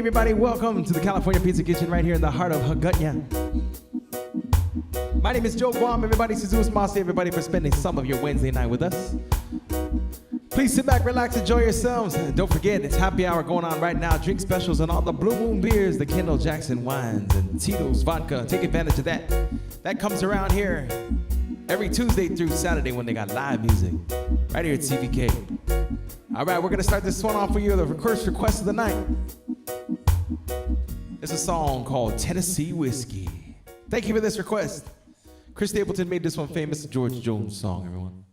everybody. Welcome to the California Pizza Kitchen right here in the heart of Hagåtña. My name is Joe Guam. Everybody, Suzu's Masi. Everybody for spending some of your Wednesday night with us. Please sit back, relax, enjoy yourselves. And don't forget, it's happy hour going on right now. Drink specials on all the Blue Moon beers, the Kendall Jackson wines, and Tito's vodka. Take advantage of that. That comes around here every Tuesday through Saturday when they got live music. Right here at CPK. All right, we're going to start this one off for you, the first request of the night. It's a song called Tennessee Whiskey. Thank you for this request. Chris Stapleton made this one famous, a George Jones song, everyone.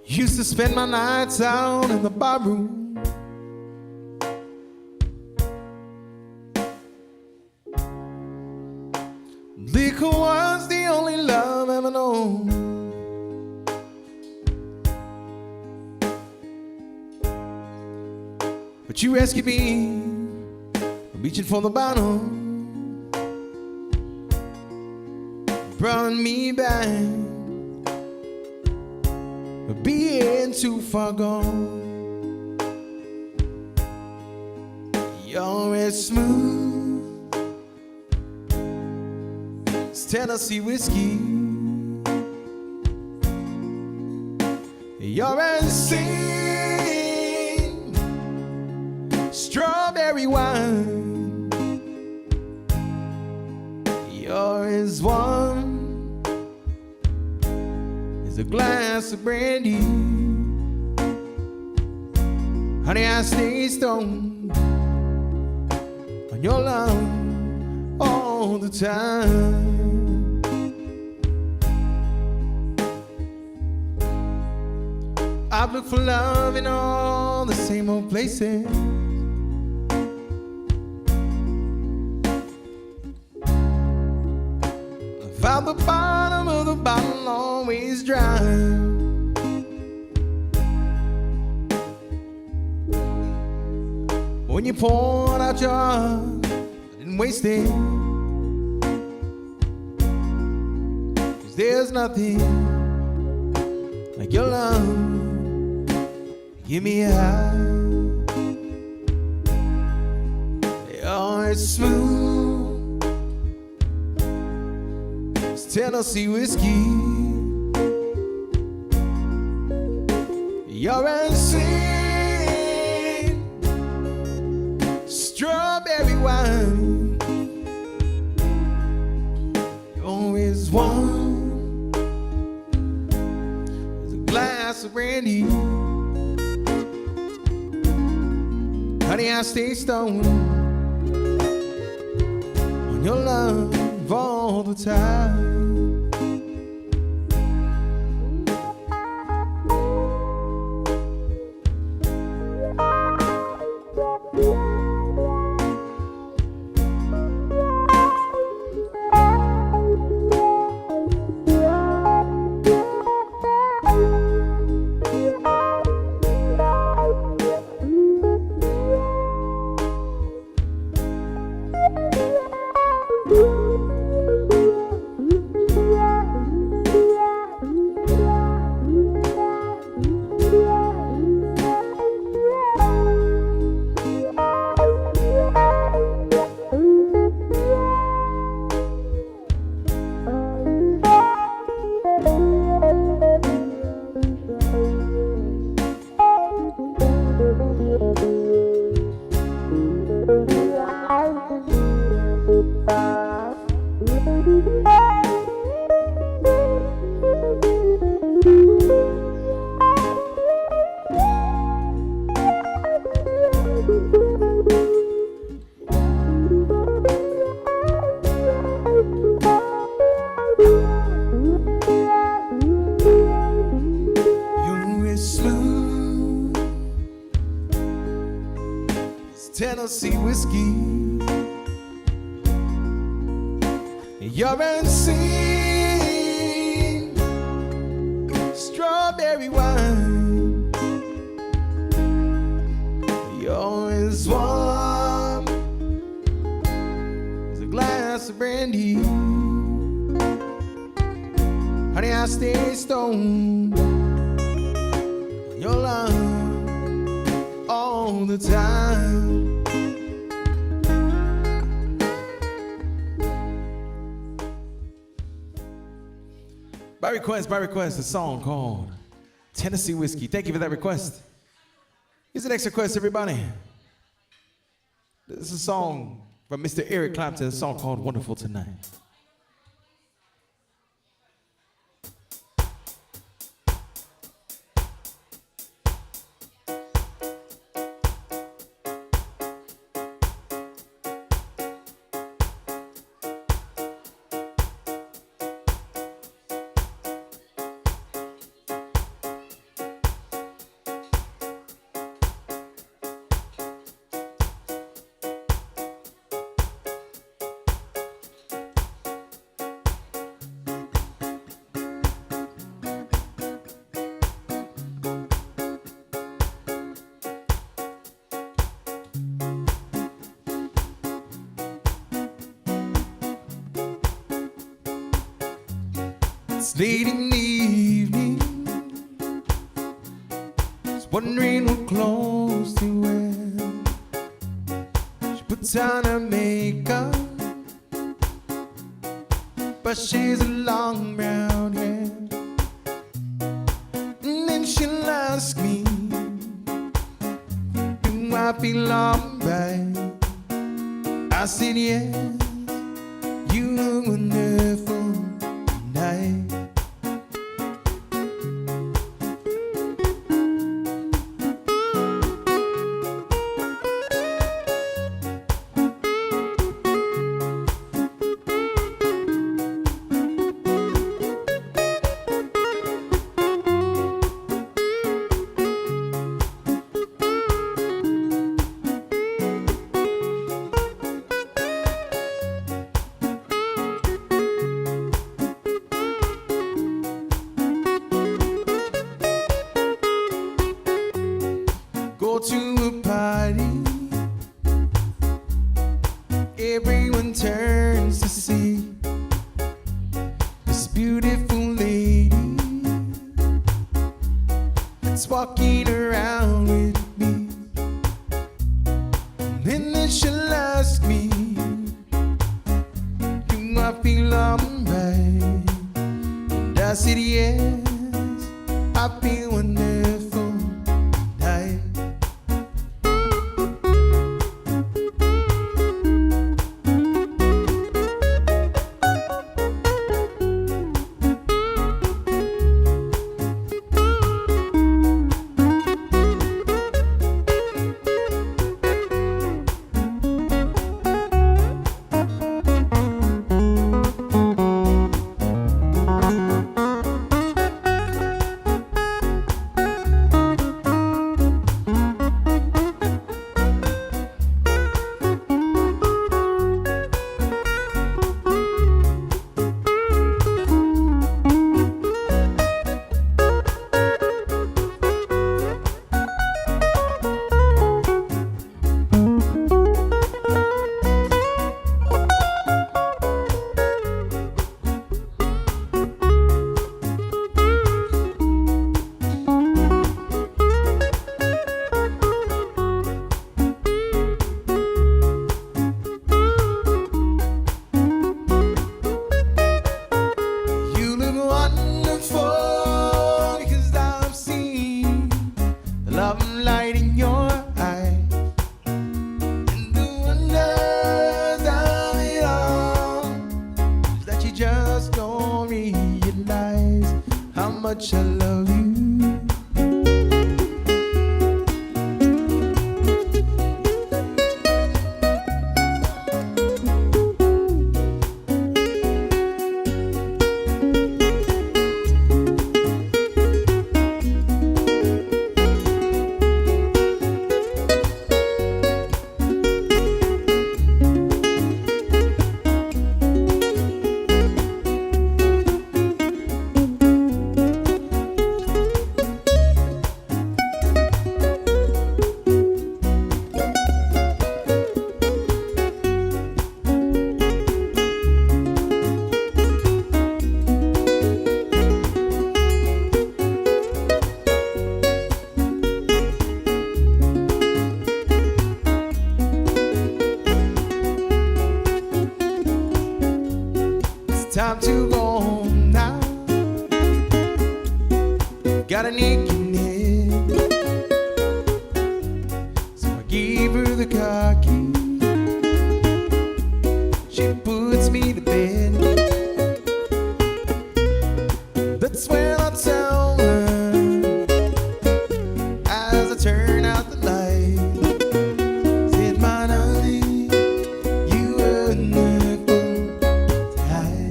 Used to spend my nights out in the barroom, liquor was the only love ever known. But you rescued me from reaching for the bottom, brought me back being too far gone. You're as smooth as Tennessee whiskey. You're as sweet strawberry wine. You're as warm as a glass of brandy. Honey, I stay stoned on your love all the time. I've looked for love in all the same old places. I found the bottom of the bottle always dry. When you poured out your heart, I didn't waste it. 'Cause there's nothing like your love. Give me a high. You're as smooth as Tennessee whiskey. You're as sweet strawberry wine. You're as warm as a glass of brandy. Honey, I stay stoned on your love all the time. Tennessee whiskey. You're unseen. Strawberry wine. You're as warm as a glass of brandy. Honey, I stay stoned on your love all the time. By request, a song called Tennessee Whiskey. Thank you for that request. Here's the next request, everybody. This is a song from Mr. Eric Clapton, a song called Wonderful Tonight. It's late in the evening, just wondering what clothes to wear. She puts on her makeup, brushes her long brown hair, and then she'll ask me, do I feel alright? I said yes, you look wonderful tonight. Go to a party, everyone turns to see this beautiful lady that's walking around with me. And then she'll ask me, do I feel alright? And I said yes, I feel wonderful tonight. Much I love you. time to go home now. Got an aching head, so I gave her the car key. She puts me to bed. That's when I tell her, as I turn out the light, said, my honey, you were never tired.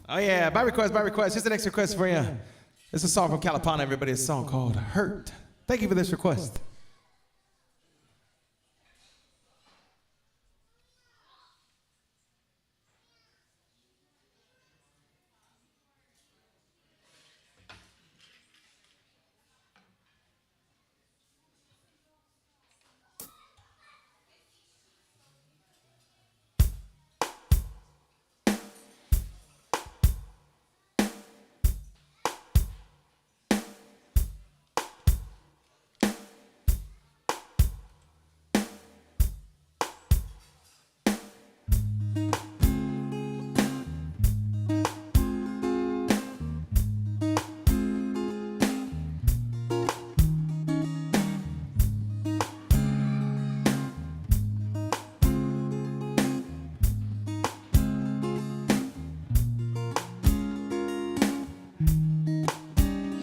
Oh yeah, by request. Here's the next request for you. It's a song from Clapton, everybody. It's a song called Hurt. Thank you for this request.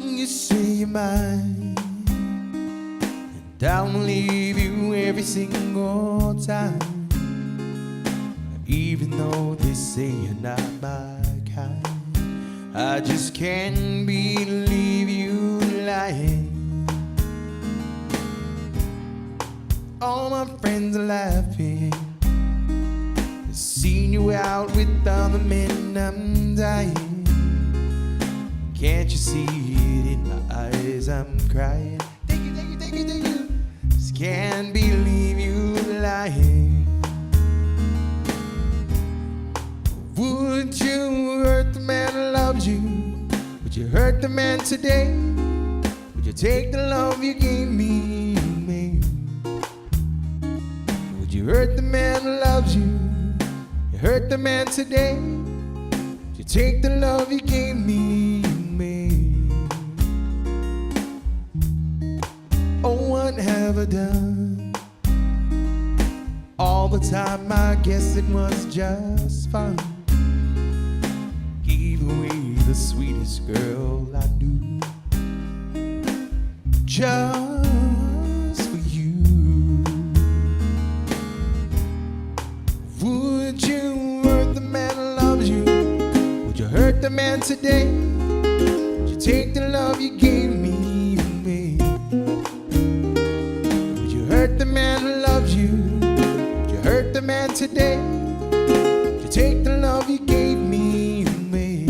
You say you're mine, and I'll leave you every single time, even though they say you're not my kind. I just can't believe you lying. All my friends are laughing. I've seen you out with other men, I'm dying. Can't you see it in my eyes? I'm crying. Thank you. Just can't believe you lying. Would you hurt the man who loves you? Would you hurt the man today? Would you take the love you gave me? Would you hurt the man who loves you? You hurt the man today? Would you take the love you gave me? Oh, what have I done? All the time I guess it was just fun. Gave away the sweetest girl I knew, just for you. Would you hurt the man who loves you? Would you hurt the man today? Would you take the love you gave me? Hurt the man who loves you. You hurt the man today. You take the love you gave me away.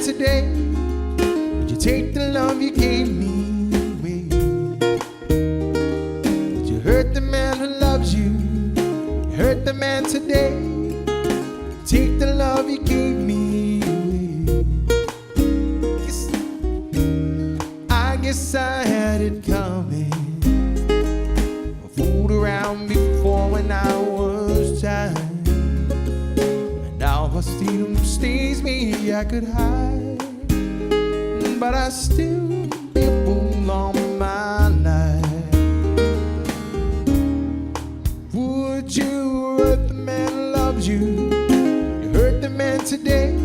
Today, would you take the love you gave me away? Would you hurt the man who loves you? You hurt the man today. Take the love you gave me away. I guess I had it coming. I fooled around before when I was tired. Now my freedom stays me, I could hide, but I still be a fool. today.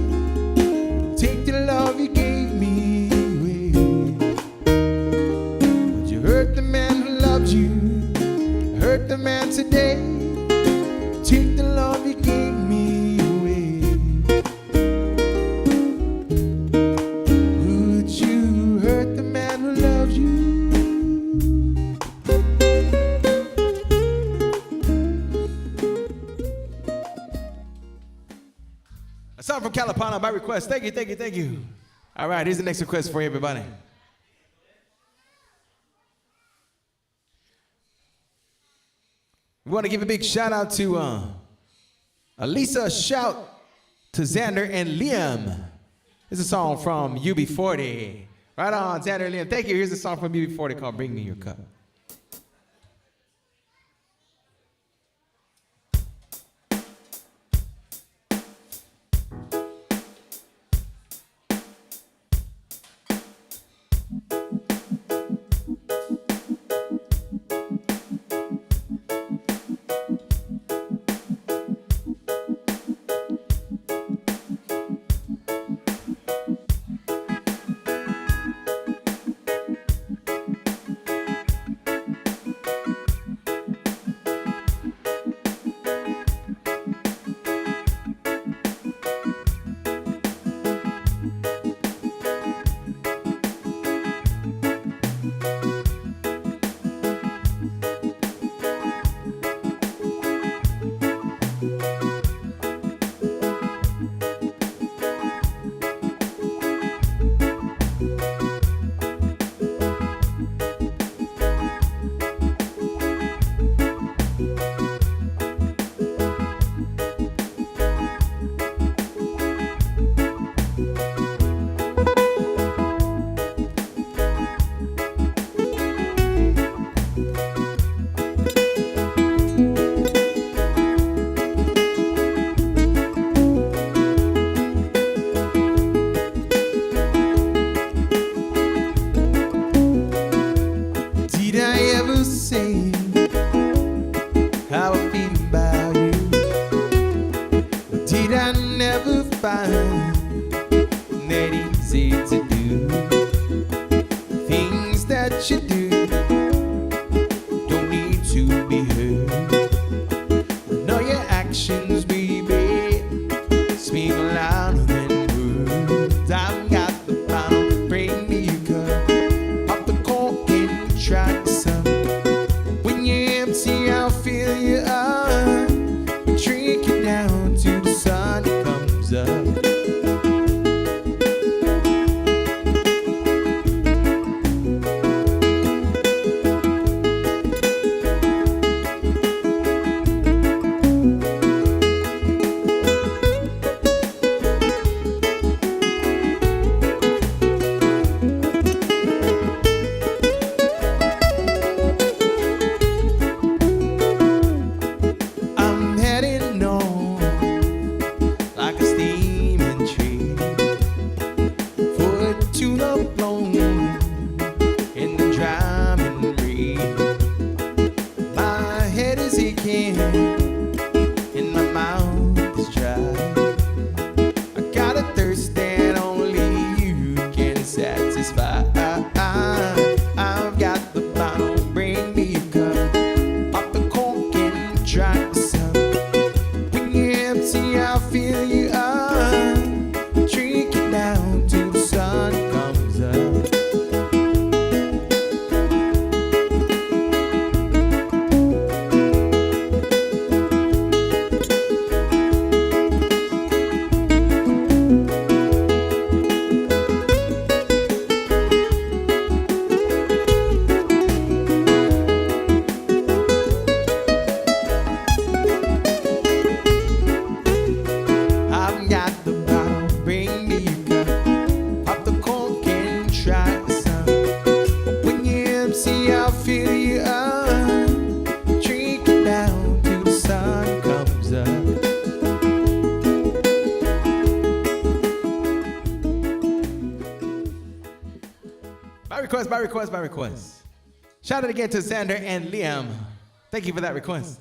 Take the love you gave me away. Would you hurt the man who loved you? Hurt the man today. Take the love you gave me away. Would you hurt the man who loves you? A song from Calipano by request. Thank you, thank you, thank you. All right, here's the next request for you, everybody. We want to give a big shout out to Elisa. Shout to Xander and Liam. This is a song from UB40. Right on, Xander and Liam. Thank you. Here's a song from UB40 called Bring Me Your Cup. By request. Shout out again to Xander and Liam. Thank you for that request.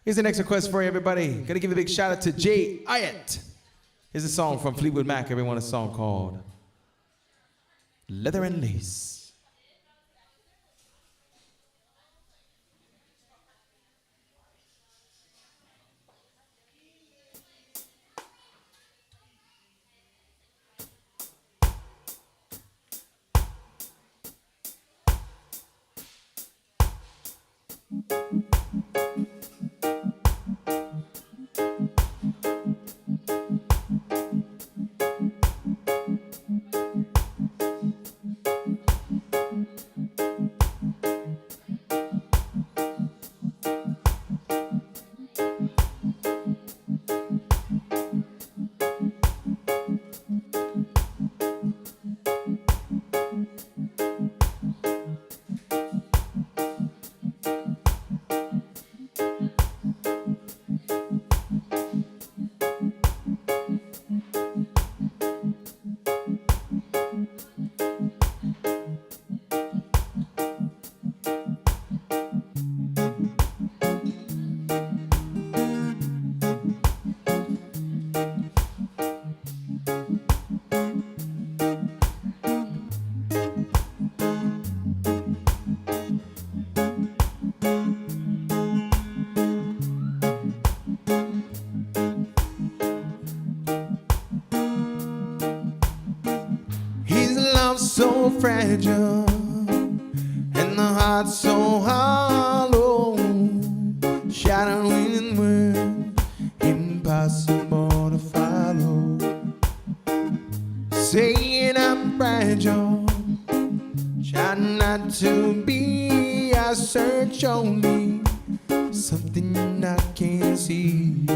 Here's the next request for you, everybody. Gonna give a big shout out to Jay Ayat. Here's a song from Fleetwood Mac, everyone, a song called Leather and Lace. So fragile and the heart so hollow, shadowing words impossible to follow. Saying I'm fragile, try not to be. I search only something I can't see.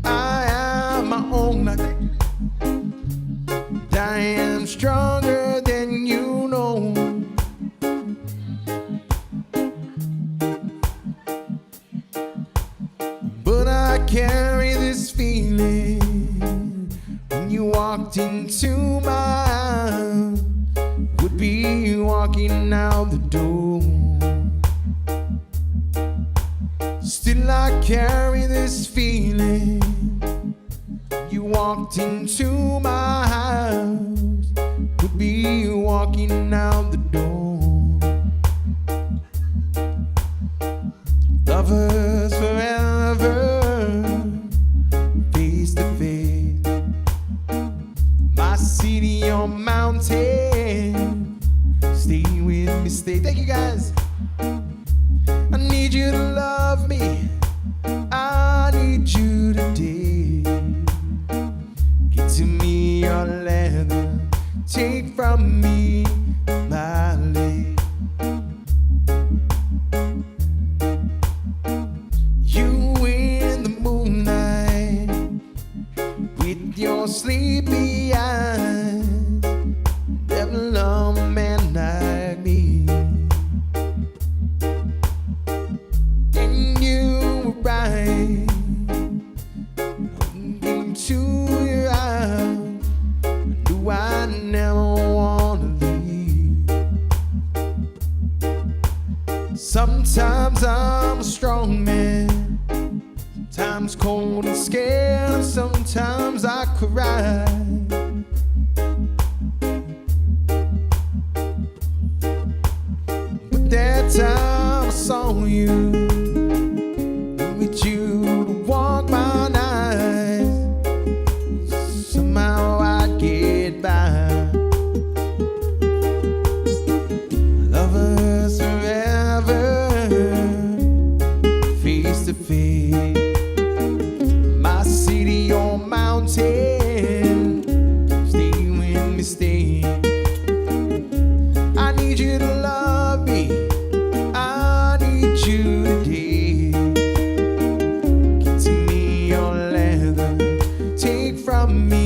I am my own. I am stronger than you know. But I carry this feeling. When you walked into my house, would be walking out the door. Still I carry this feeling. You walked into my house, would be walking out the door. Lovers forever, face to face. My city on mountain, stay with me, stay. Thank you guys. I need you to love me. I need you today. To me your leather, take from me my lace. You in the moonlight with your sleepy eyes, never love a man like me. And you were right, looking to your eyes. I never wanna leave. Sometimes I'm a strong man, sometimes cold and scared, sometimes I cry. But that time I saw you, with you to walk my nights, somehow I get by. Lovers forever, face to face. My city on mountain, stay with me, stay. I need you to love me. I need you today. Give to me your leather, take from me.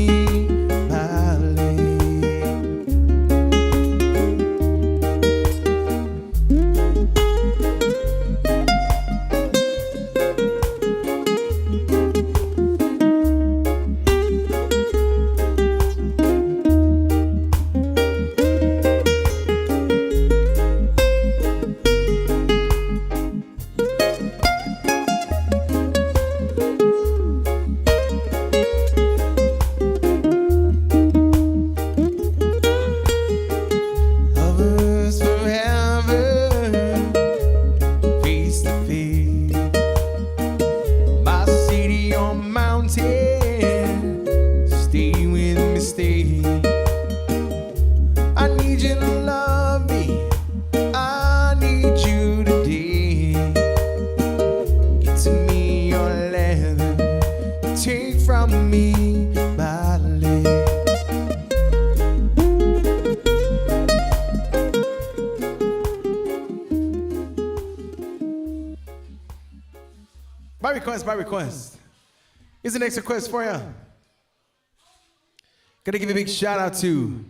mountain. Stay with me, stay. I need you to love me. I need you today. Get to me your leather. Take from me my leg. By request, by request. Here's the next request for you. Gonna give a big shout out to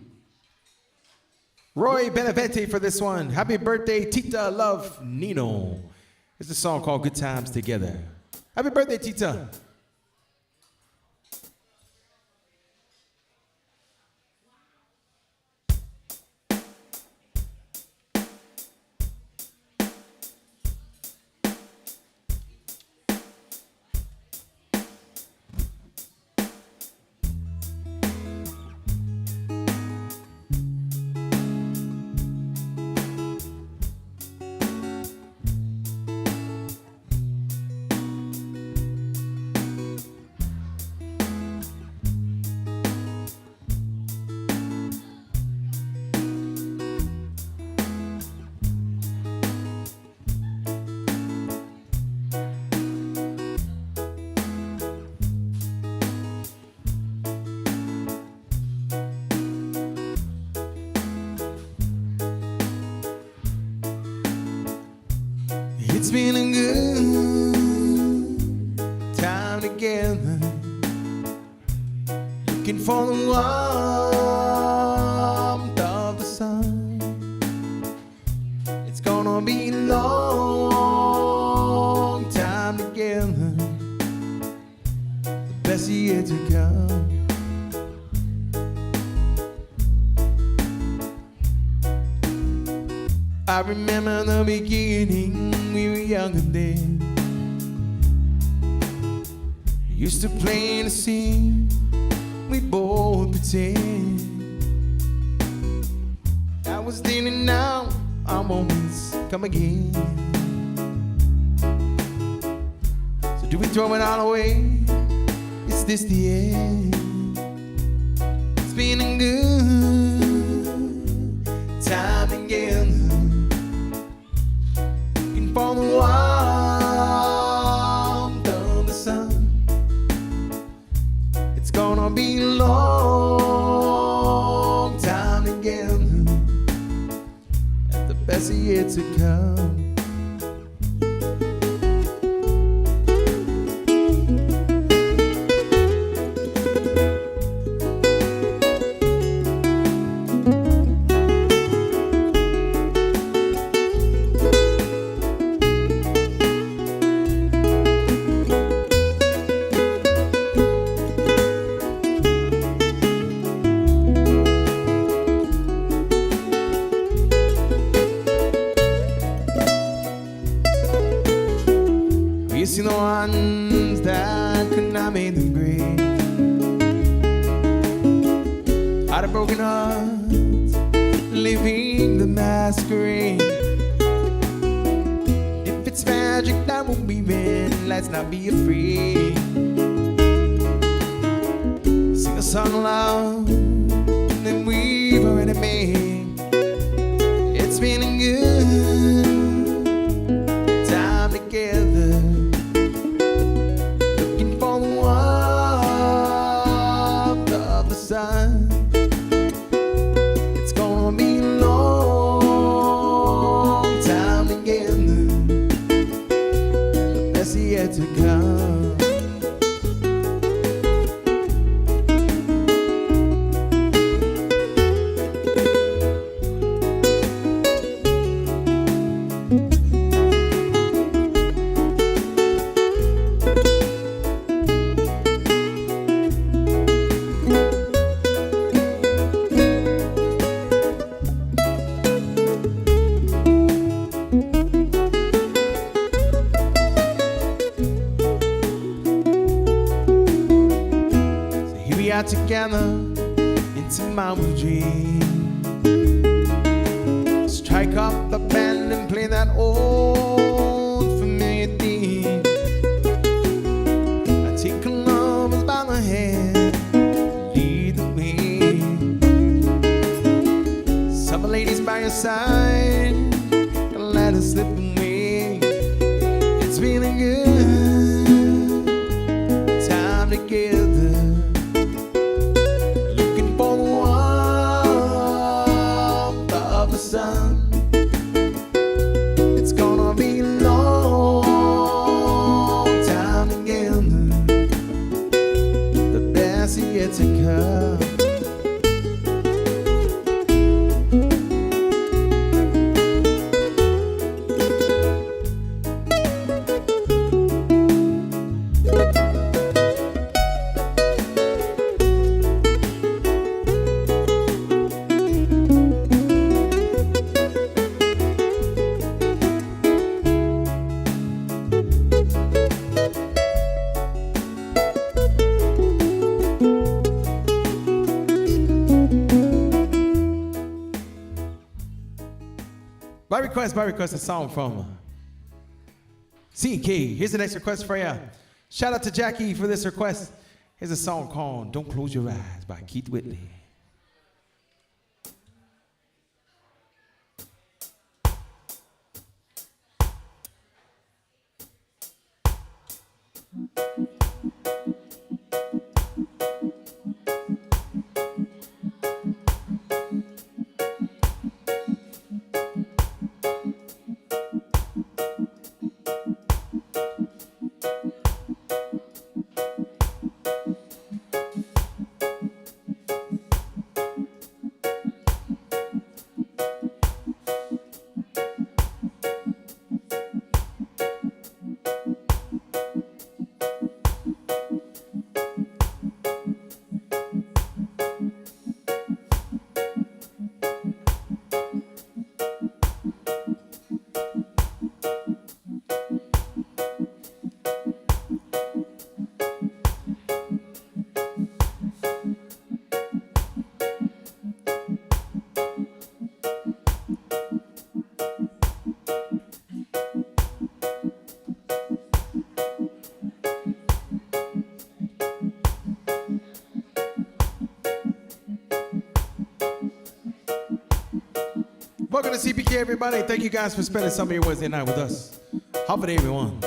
Roy Benevente for this one. Happy birthday, Tita Love Nino. It's a song called Good Times Together. Happy birthday, Tita. It's been a good time together, looking for the warmth of the sun. It's gonna be a long time together, the best yet to come. I remember the beginning, we were younger then. We used to play in the scene, we both pretend. I was then and now, our moments come again. So do we throw it all away? Is this the end? It's been a good time together, for the warmth of the sun. It's gonna be a long time together, and the best yet to come. You see the ones that could not make them great, out of broken hearts, living the masquerade. If it's magic that we're weaving, let's not be afraid. Sing a song aloud that we've already made. It's been a good time together, sun. It's gonna be a long time together, the best yet to come. Together into my dream. Strike up the band and play that old familiar theme. I take a love aside and let it slip away. It's feeling good, time together, looking for the warmth of the sun. It's gonna be a long time together, the best is yet to come. By request, a song from CPK. Here's the next request for you. Shout out to Jackie for this request. Here's a song called Don't Close Your Eyes by Keith Whitley. Welcome to CPK, everybody. Thank you guys for spending some of your Wednesday night with us. How about everyone?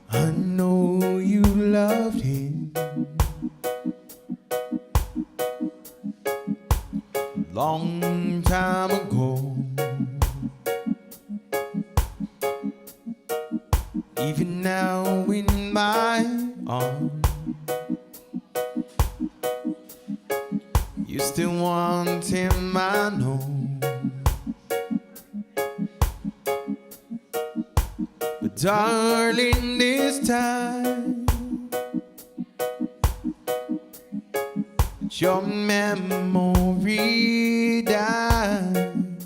I know you loved him long time ago. Even now in my arms, you still want him, I know. But darling, this time your memory died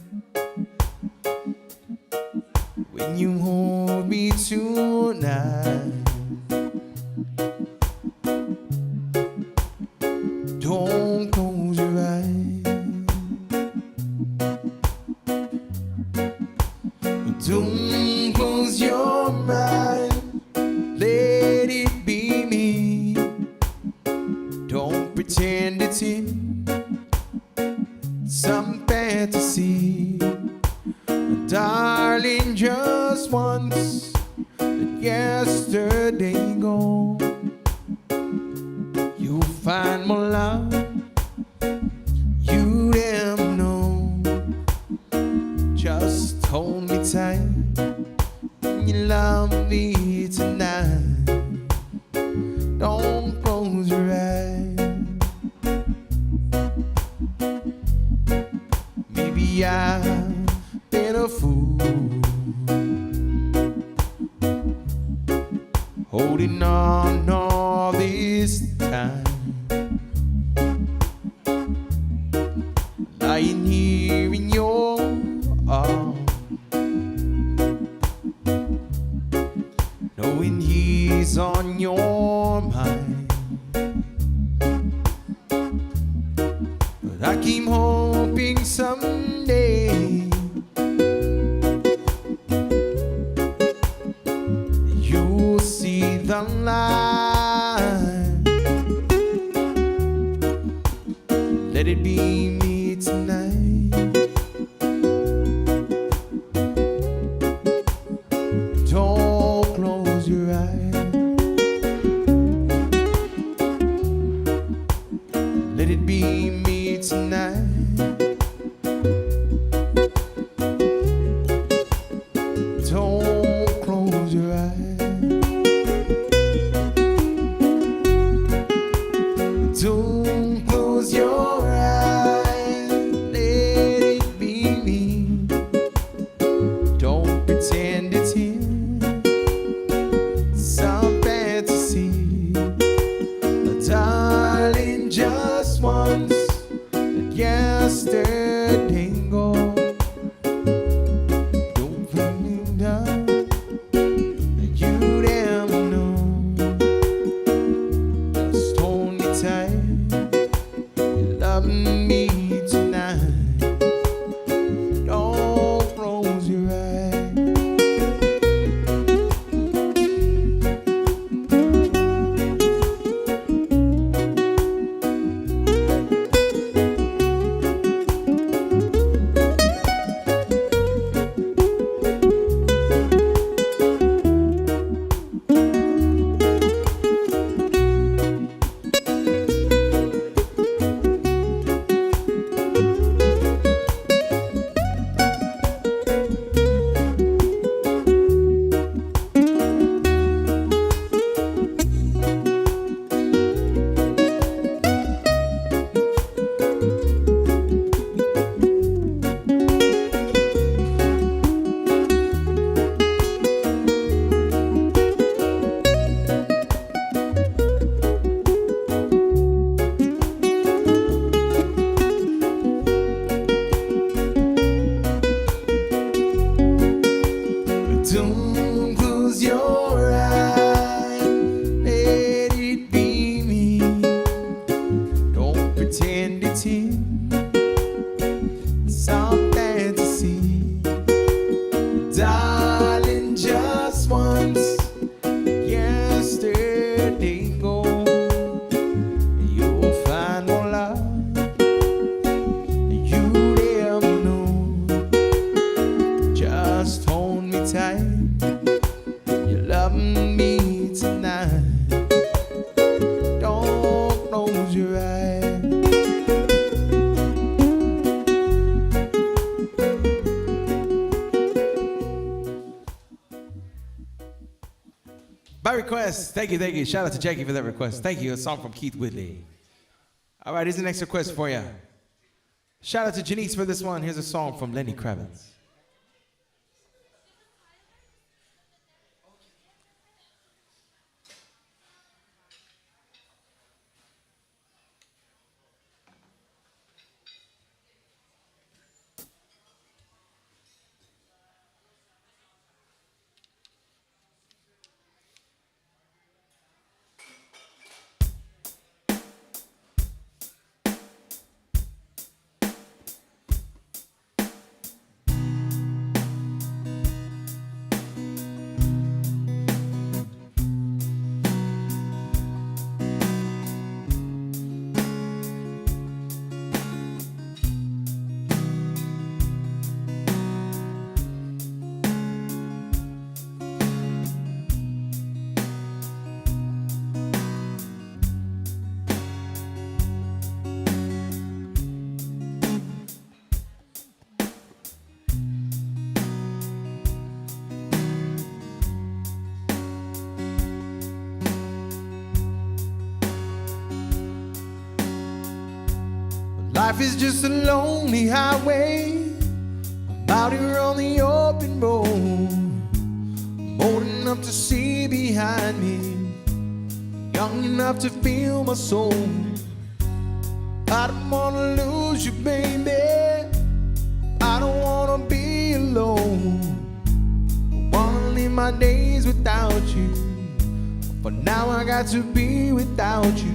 when you hold me tonight. Don't close your eyes. Don't close your mind. Let it be me. Don't pretend it's him. Some fantasy. Darling, just once. But yesterday gone. You'll find more love you never know. Just hold me tight when you love me tonight. Don't close your eyes. Maybe I've been a fool, holding on all this time, lying here in your arms, knowing he's on your mind. But I keep hoping someday you'll see the light. Don't close your eyes, let it be me. Don't pretend it's him, some fantasy. Darling, just once, yesterday gone, you'll find more love. You never know. Just hold me tight. You're loving me tonight. Don't close your eyes. By request, thank you, thank you. Shout out to Jackie for that request. Thank you. A song from Keith Whitley. All right, here's the next request for you. Shout out to Janice for this one. Here's a song from Lenny Kravitz. Life is just a lonely highway. I'm out here on the open road. I'm old enough to see behind me, young enough to feel my soul. I don't wanna lose you, baby. I don't wanna be alone. I wanna live my days without you. For now I got to be without you.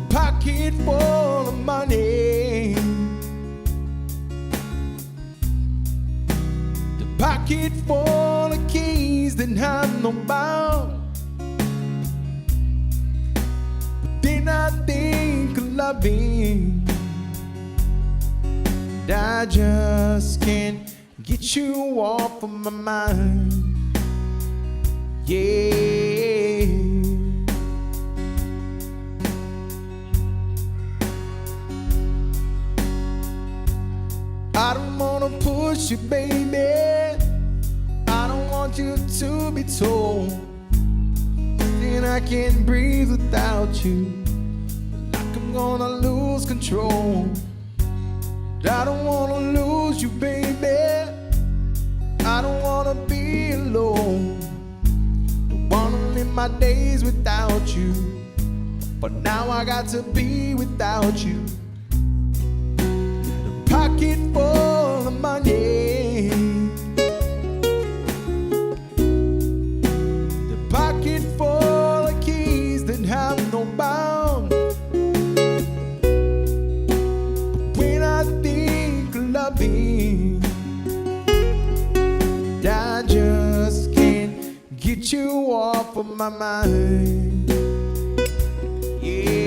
Pocket full of money, the pocket full of keys that have no bound. But then I think of loving, and I just can't get you off of my mind. Yeah. I don't wanna push you, baby. I don't want you to be told that I can't breathe without you, like I'm gonna lose control. I don't wanna lose you, baby. I don't wanna be alone. Don't wanna live my days without you, but now I got to be without you. Pocket full of money, the pocket full of keys that have no bound. But when I think of loving, I just can't get you off of my mind. Yeah.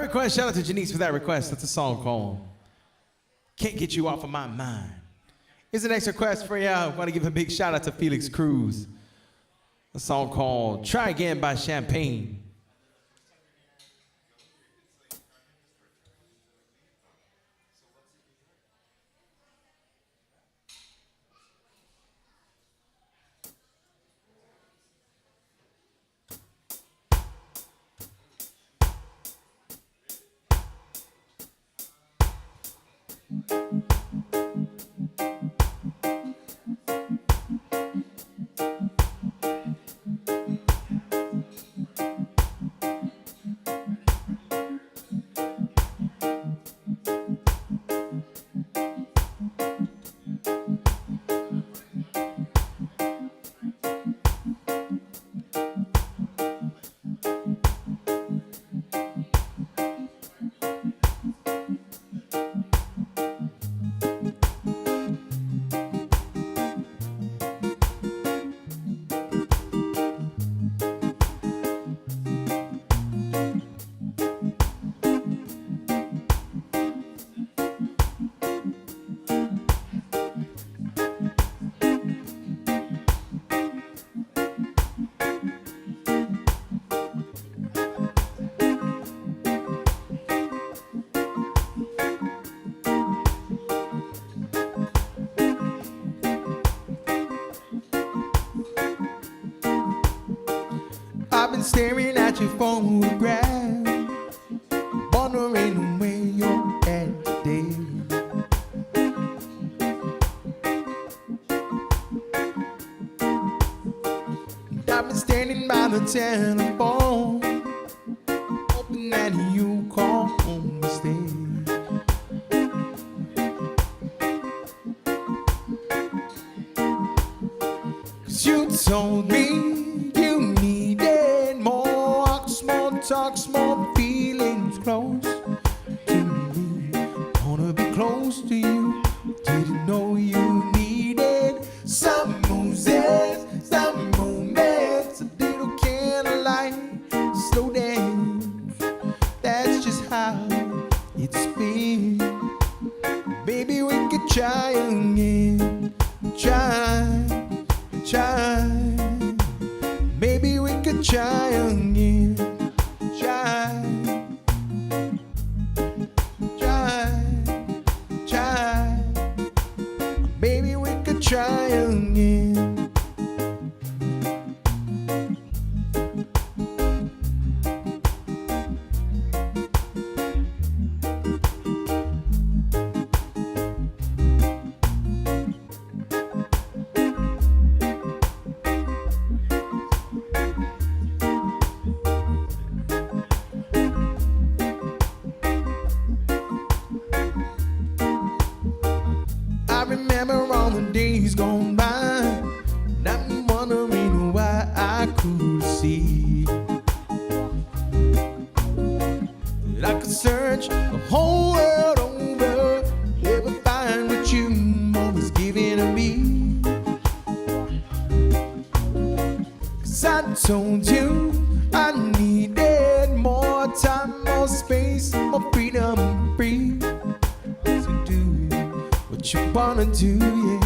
request. Shout out to Janice for that request. That's a song called Can't Get You Off of My Mind. Here's the next request for you. I want to give a big shout out to Felix Cruz. A song called Try Again by Champagne. I've been staring at your photograph, wondering where you're at today. I've been standing by the telephone, hoping that you call home to stay. You told me you needed more talks, more feelings close to me. Wanna be close to you. Didn't know you needed some roses, some moments, a little candlelight, slow dance. That's just how it's been. Baby, we could try again, try. Maybe we could try again. Try. Maybe we could try again. Remember all the days gone by, and I'm wondering why I could see that I could search the whole world over, never find what you always giving to me. 'Cause I told you I needed more time, more space, more freedom, free to do what you wanna do, yeah.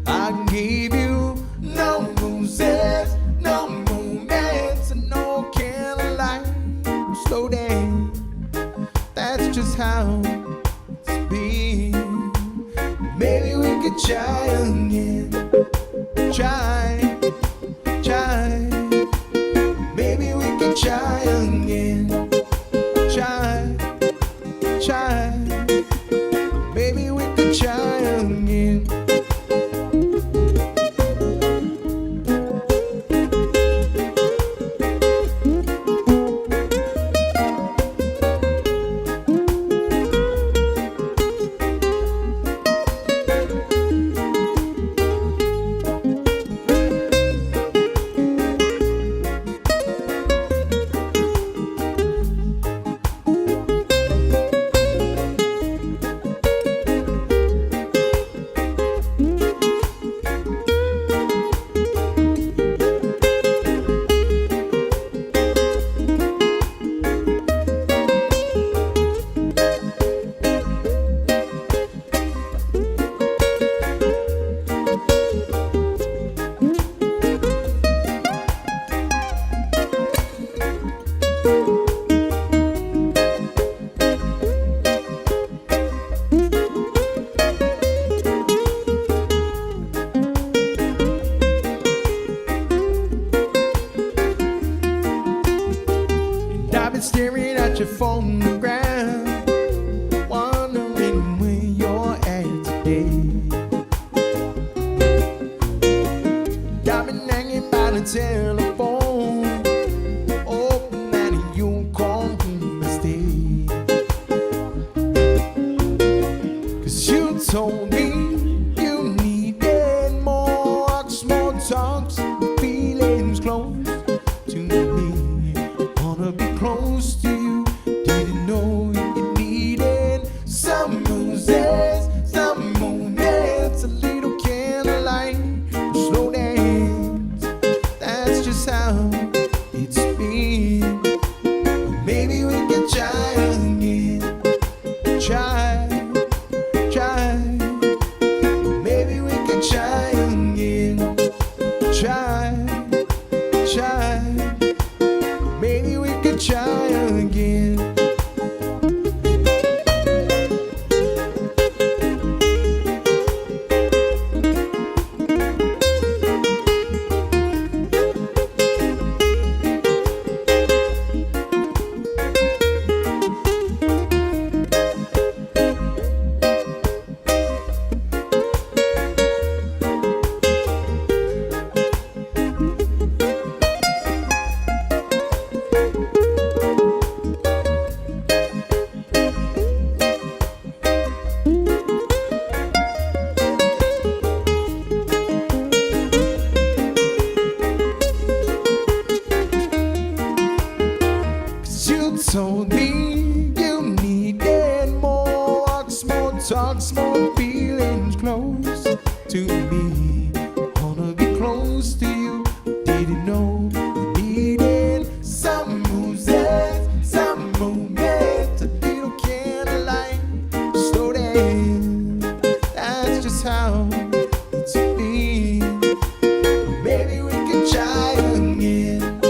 I gave you no roses, no moments, and no candlelight, slow down. That's just how it's been. Maybe we could try again, try. Maybe we could try again, try. Maybe we could try again. you from the ground, wondering where you're at today. Got me hanging by the telephone, hoping that you'll call me stay. 'Cause you told me you needed more talks, feelings close to me. Wanna be close to you. Didn't know you needed some roses, some moments, a little candlelight, slow dance. That's just how it's been. But maybe we can try again. Try. Maybe we can try again. Try. Maybe we could try again. Told me you needed more talks, more feelings close to me. Wanna be close to you. Didn't know you needed some roses, some moments, a little candlelight, slow dance. That's just how it's been. Maybe we can try again.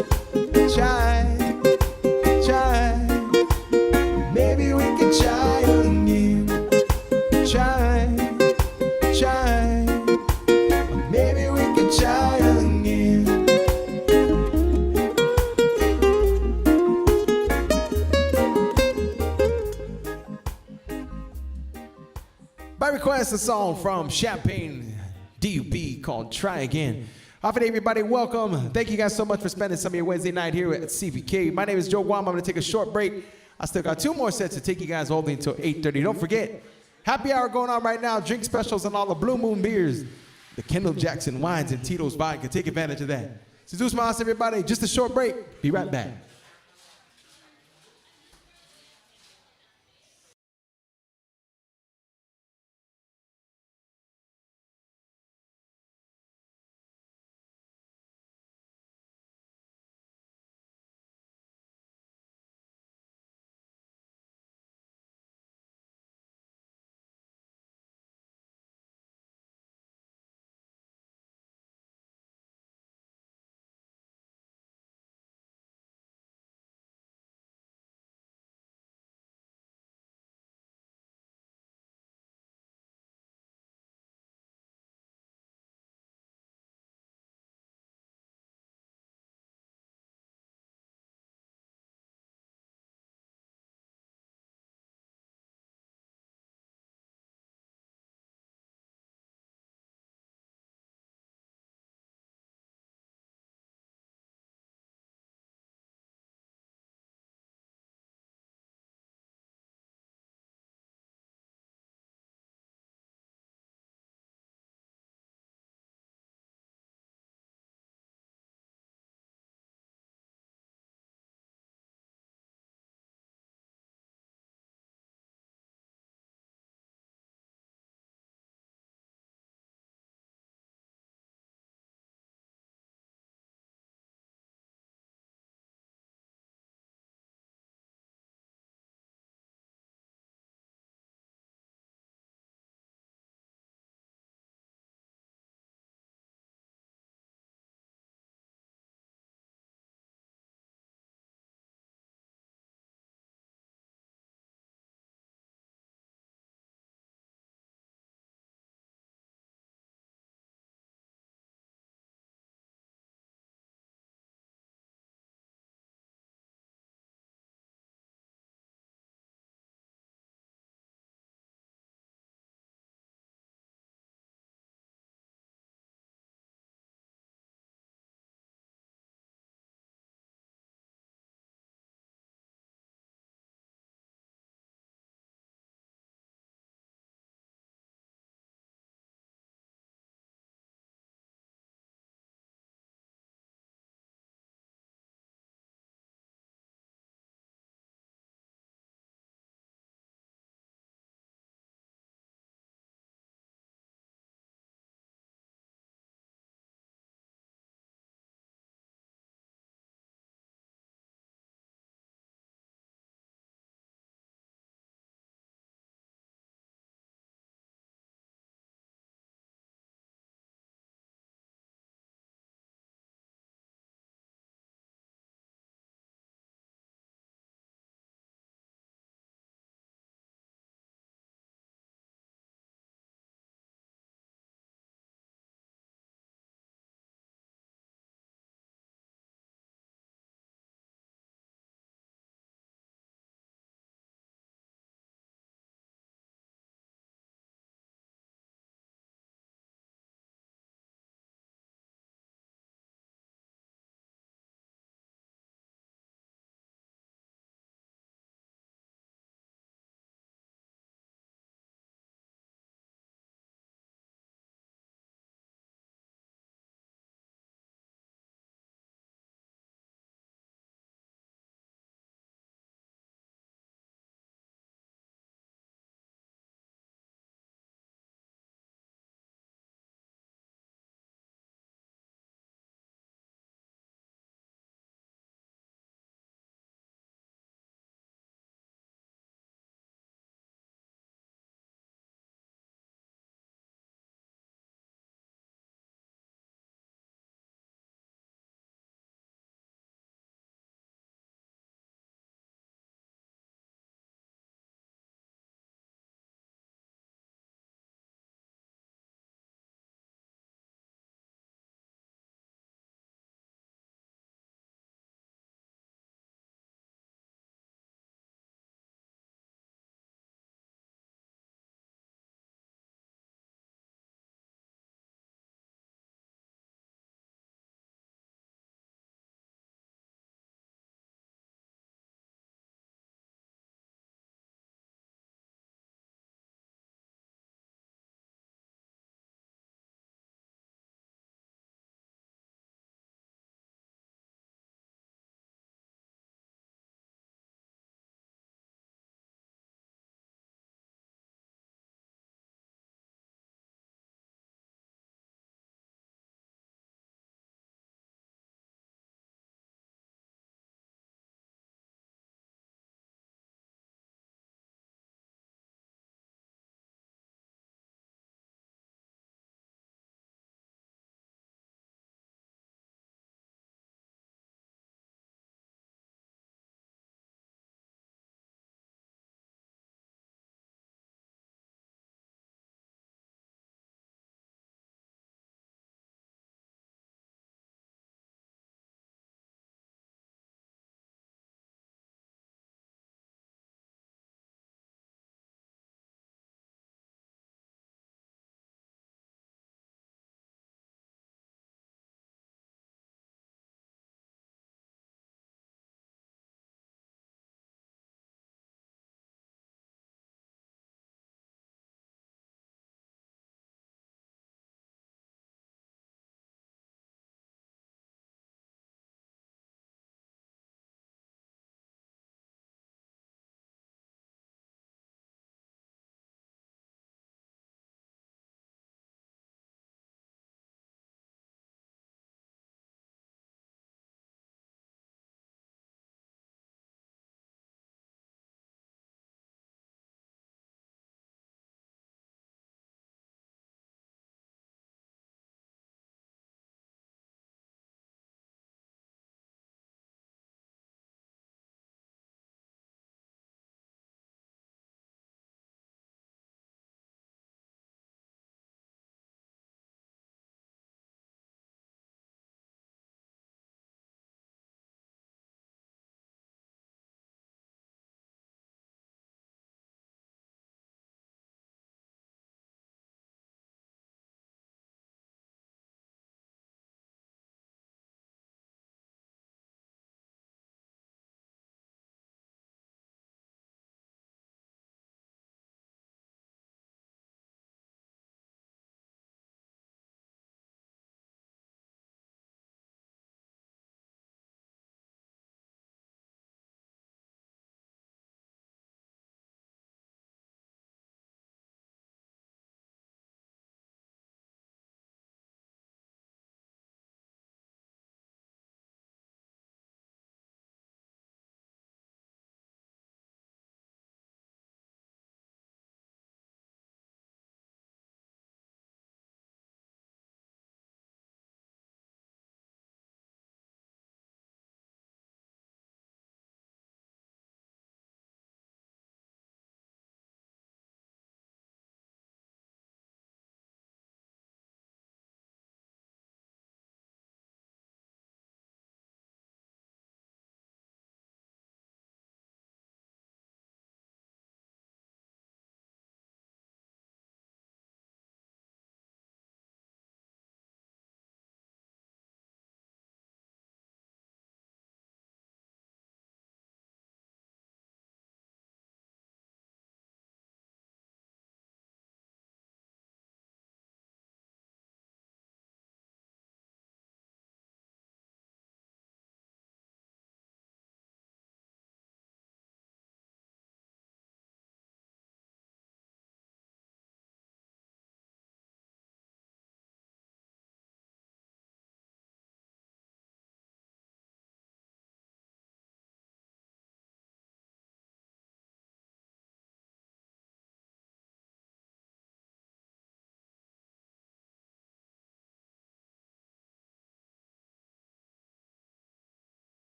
Try. Maybe we can try again. Try. Maybe we can try again. By request, a song from Champagne DUB called Try Again. Alright, everybody, welcome. Thank you guys so much for spending some of your Wednesday night here at CPK. My name is Joe Guam. I'm going to take a short break. I still got 2 more sets to take you guys all the way until 8:30. Don't forget, happy hour going on right now. Drink specials on all the Blue Moon beers. The Kendall Jackson wines and Tito's vodka. Take advantage of that. Zeus Mas, everybody. Just a short break. Be right back.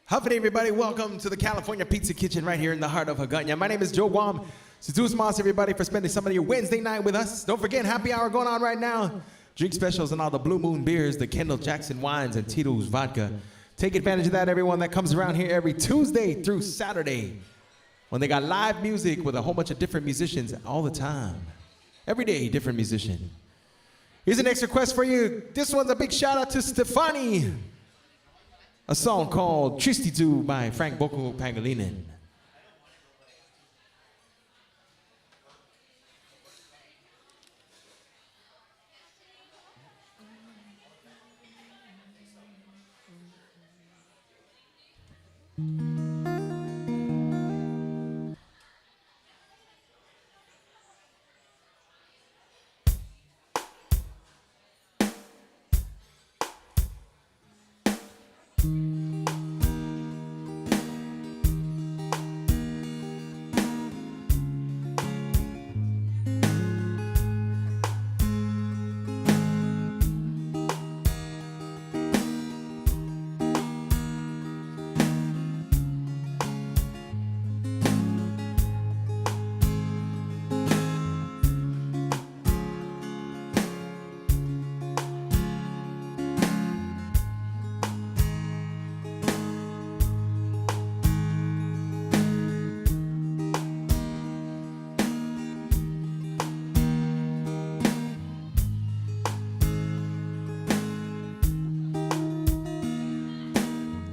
Huffing everybody, welcome to the California Pizza Kitchen right here in the heart of Hagåtña. My name is Joe Guam. Seduce Mas, everybody, for spending some of your Wednesday night with us. Don't forget, happy hour going on right now. Drink specials on all the Blue Moon beers, the Kendall Jackson wines, and Tito's vodka. Take advantage of that, everyone that comes around here every Tuesday through Saturday when they got live music with a whole bunch of different musicians all the time. Every day, different musician. Here's the next request for you. This one's a big shout out to Stefani. A song called Tristitu by Frank Boko Pangolinin.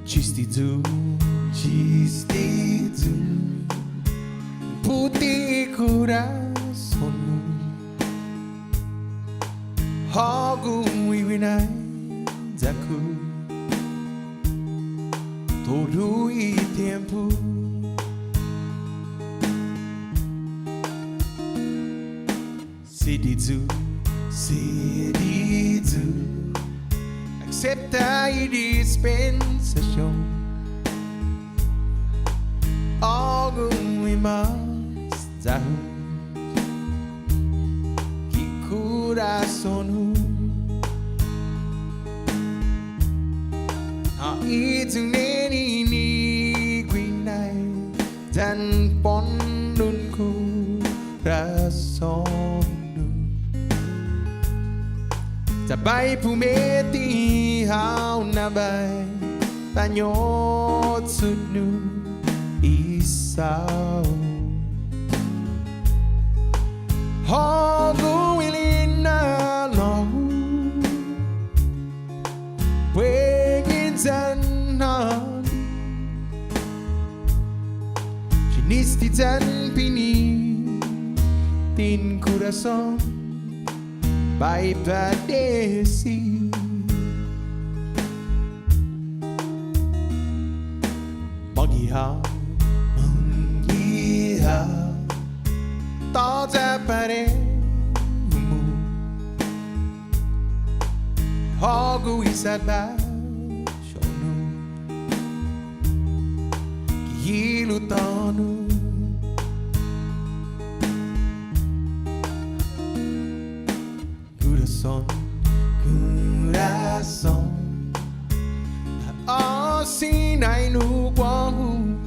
Chistitu, chistitu, putih coração, algum iwinai zaku, todo e tempo. Siditu, siditu, accepta e dispensação. Algum imas tahu que coração itu neni ni guinai dan pondun coração tabai pumeti hau nabai tanyot sudnu isau Hogu ilina lahu Wegin zanan Chinisti zan pini Tin coração Vai padeci Magihau Toda parede Algo isa baixo Que lutando Coração, coração Assim aí no Guam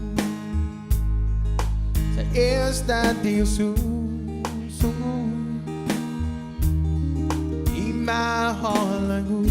Esta Deus sungguh imahalangu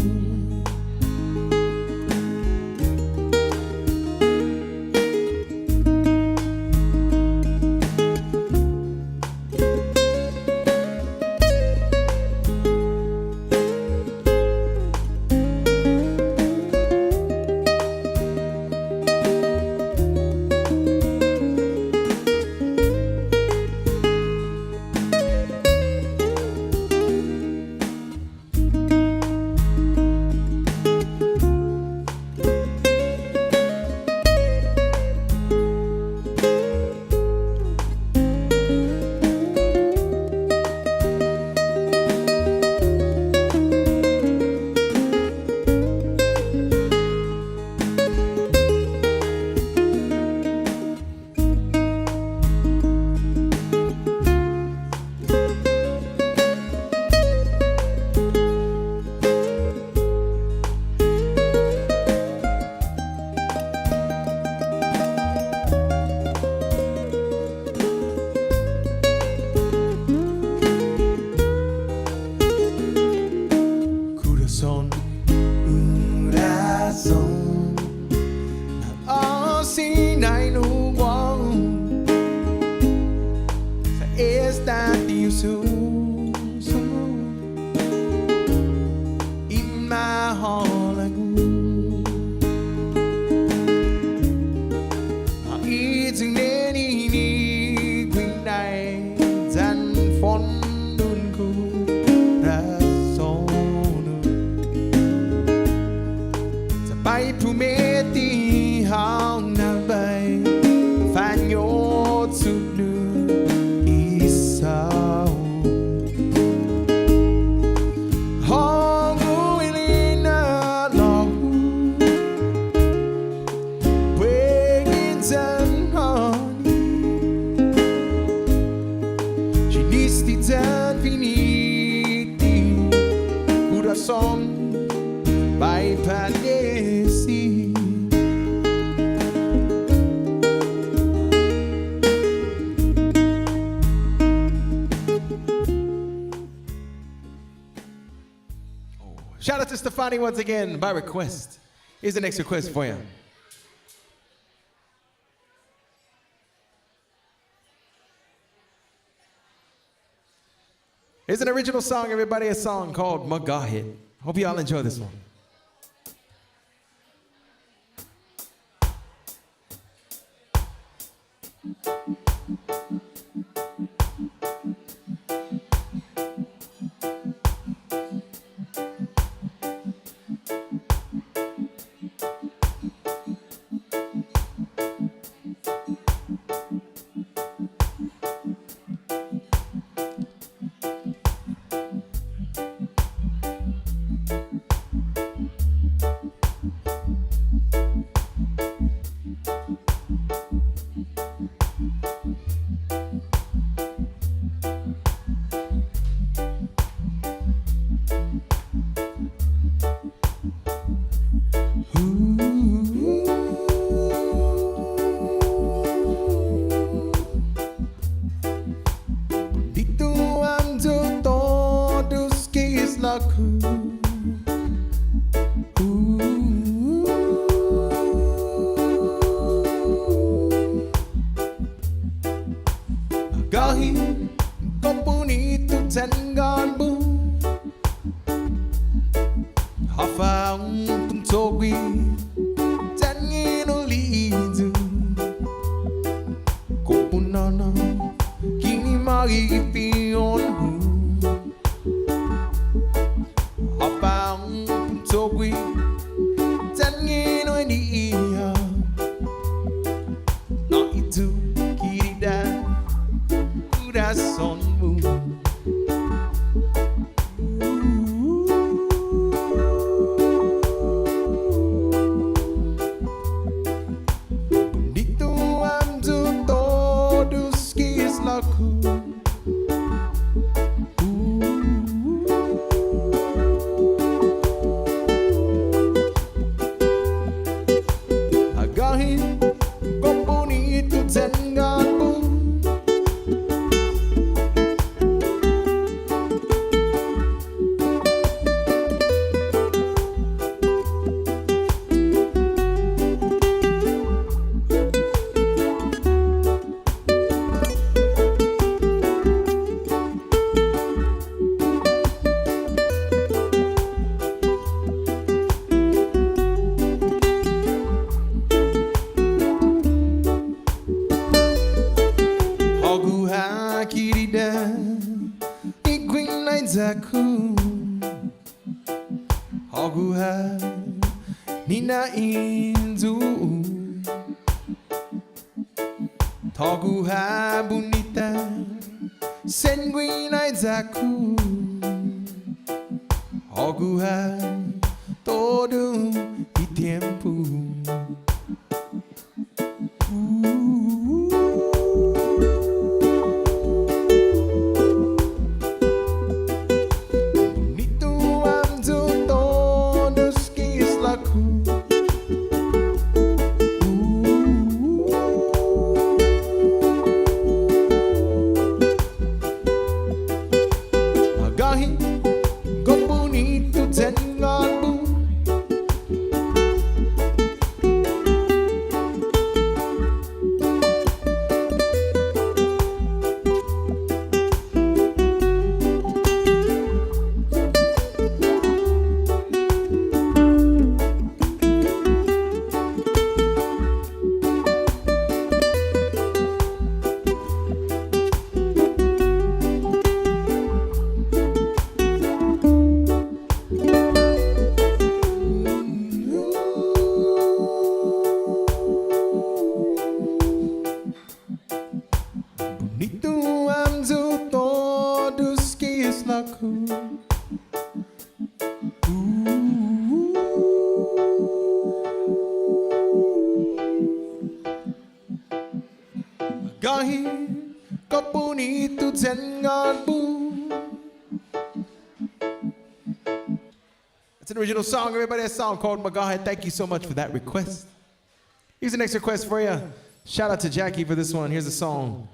está so in my heart like eating any green nights and fun don't go that's allจะไปผู้เมตีห้องน้ำใบฟันโยสุดลืออีสาวห้องกูอิลีน่าหลอกเวกินจันฮอนชีนิสติจันฟินิติกูรักสมไปผ่านเดซี Shout out to Stefani once again by request. Here's the next request for you. Here's an original song, everybody, a song called Magahit. Hope you all enjoy this one. Gahin komponito tengan bu Hafaung kumtogi tengin olidu Kompunana kini magi pion hu Hafaung kumtogi tengin olidu Na itu kirida coração bonito ando todos que es loco agahin com bonito tengan Haguha Nina Indu Haguha Bonita Sanguina Zaku Haguha Todo e tempo aku. Kahit kapunito tengan bu. It's an original song, everybody. That song called Magahe. Thank you so much for that request. Here's the next request for you. Shout out to Jackie for this one. Here's a song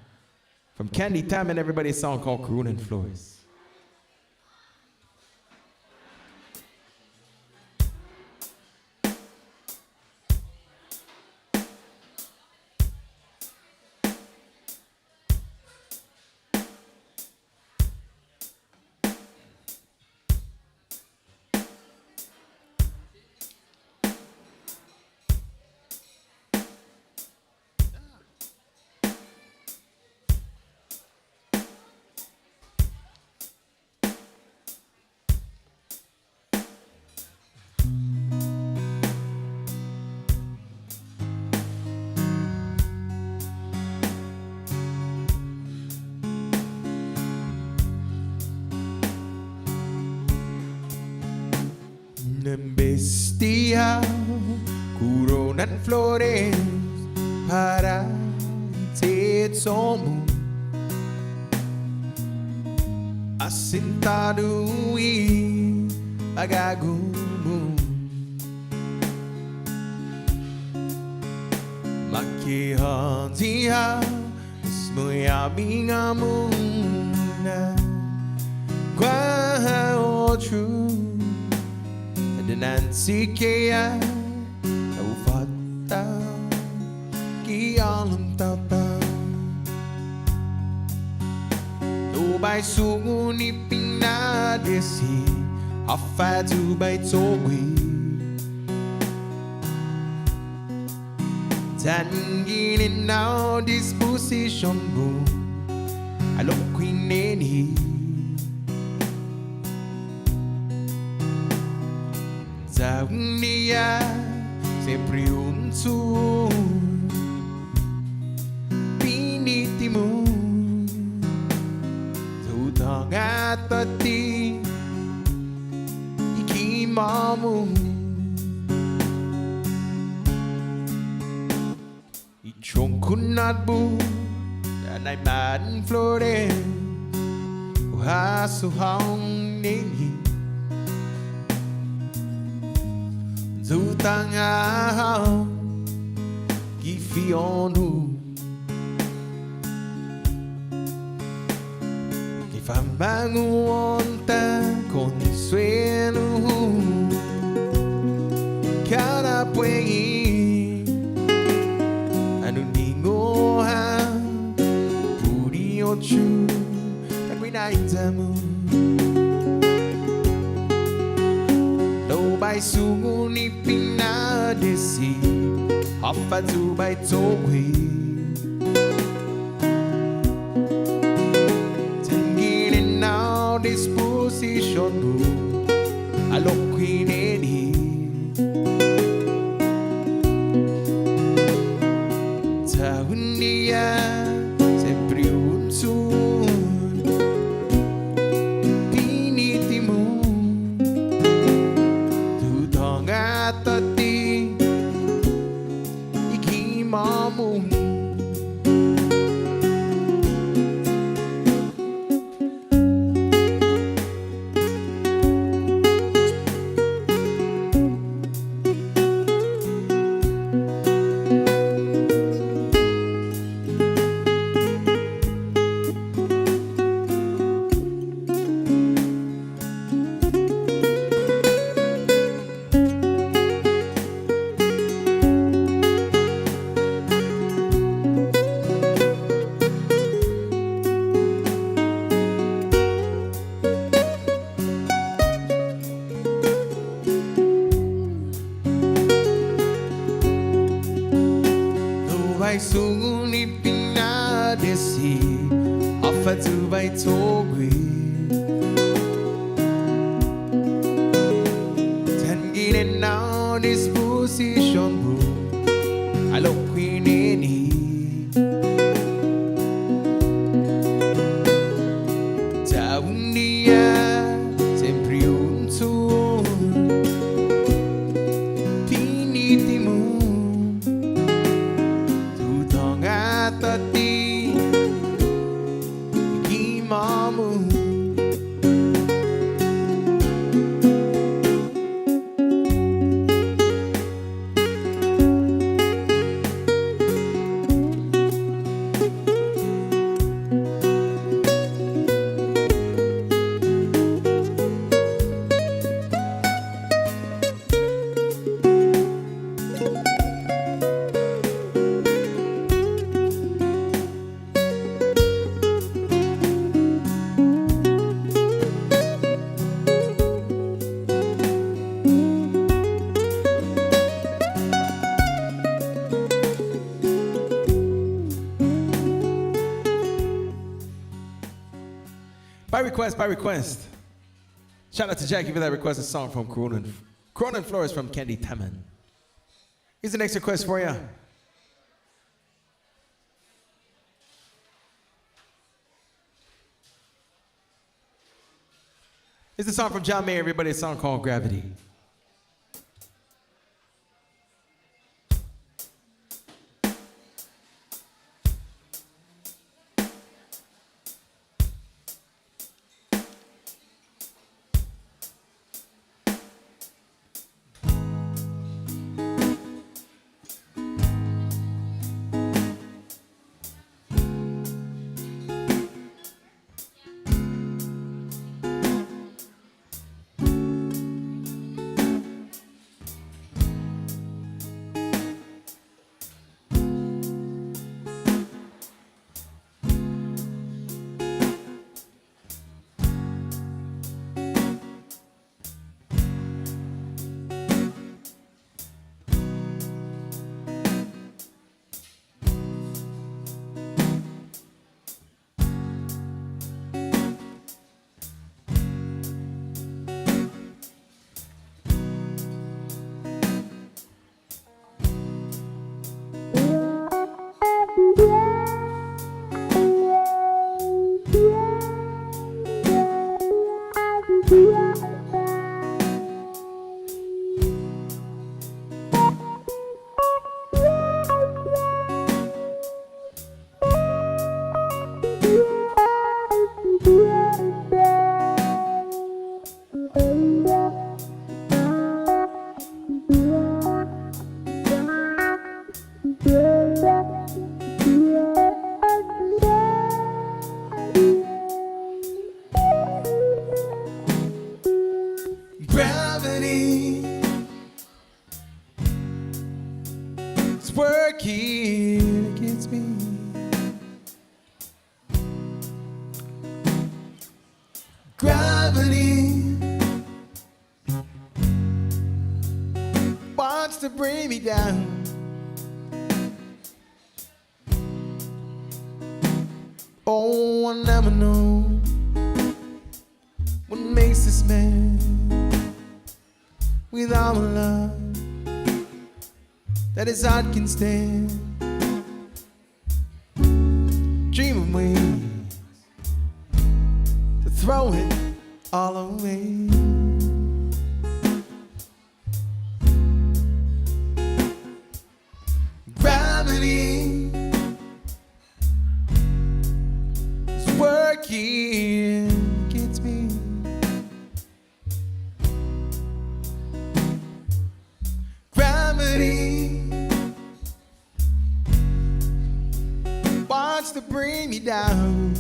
from Candy Tam and everybody. A song called Carunan Flores. Bestia, Carunan Flores, para tetsomu, assentado e agagumu, makihantia, smoya minha muna, qua outro. Nancy kaya ufata ki alam tao tao Dubai suguni pinadesi Hafa Dubai togwi Tangin now disposition boom Alok queeneni Saunia sempre unsu pinitimu tutang atati ikimamu ichong kunatbu danay man flore uhasuhang ninhi Zutang ahau Gifionu Gifambangu onta Consuelo Cada puegi Anuningo ha Puri ochu Takwinaitamu By suguni pinadesi Hafa Dubai togwi Tangin now disposition bu Alok queeneni Tahun dia sempre unsun Pinitimu Tati ikimamu Dubai suguni pinadesi Hafa Dubai togwi Tangin now disposition bu Alok queeneni Tahun dia mama. By request. Shout out to Jackie for that request, a song from Corona and Flores from Candy Taman. Here's the next request for you. It's a song from John Mayer, everybody, a song called Gravity. Working against me. Gravity wants to bring me down. Oh, I never know what makes this man without love that his heart can stand. Dream of ways to throw it all away. Gravity is working against me. Gravity wants to bring me down.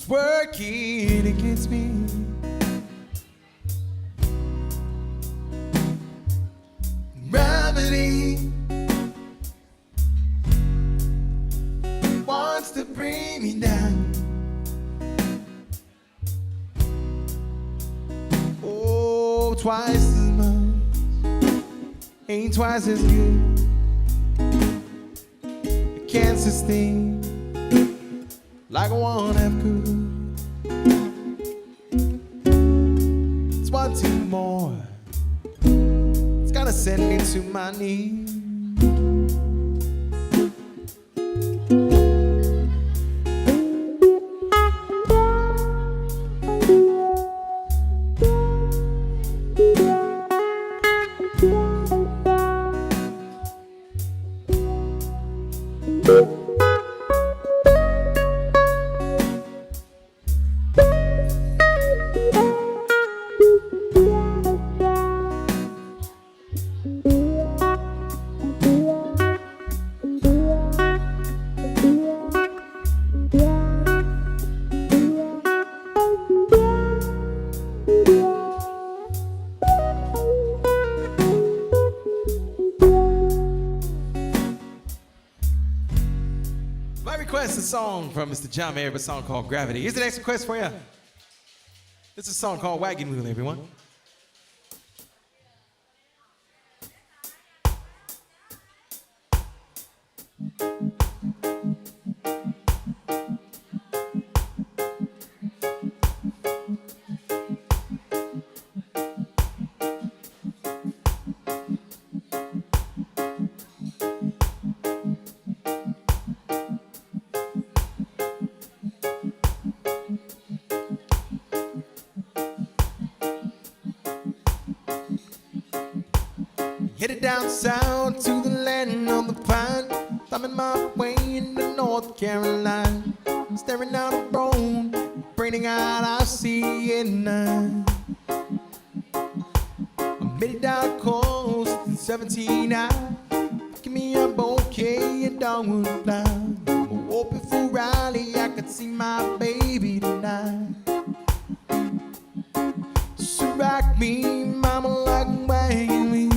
Working against me. Gravity wants wants to bring me down. Oh, twice as much ain't twice as good. I can't sustain like I wanna have could. It's one too more. It's gonna send me to my knees. Request a song from Mr. John Mayer, a song called Gravity. Here's the next request for you. This is a song called Wagon Wheel, everyone. Headed down south to the land of the pine, thumbing my way into North Carolina, staring out a road, praying out I see at night. I'm headed down the coast in 17 hours, give me a bouquet of dogwood flowers. I'm hoping for Raleigh, I could see my baby tonight. So rock me, mama, like a wagon wheel.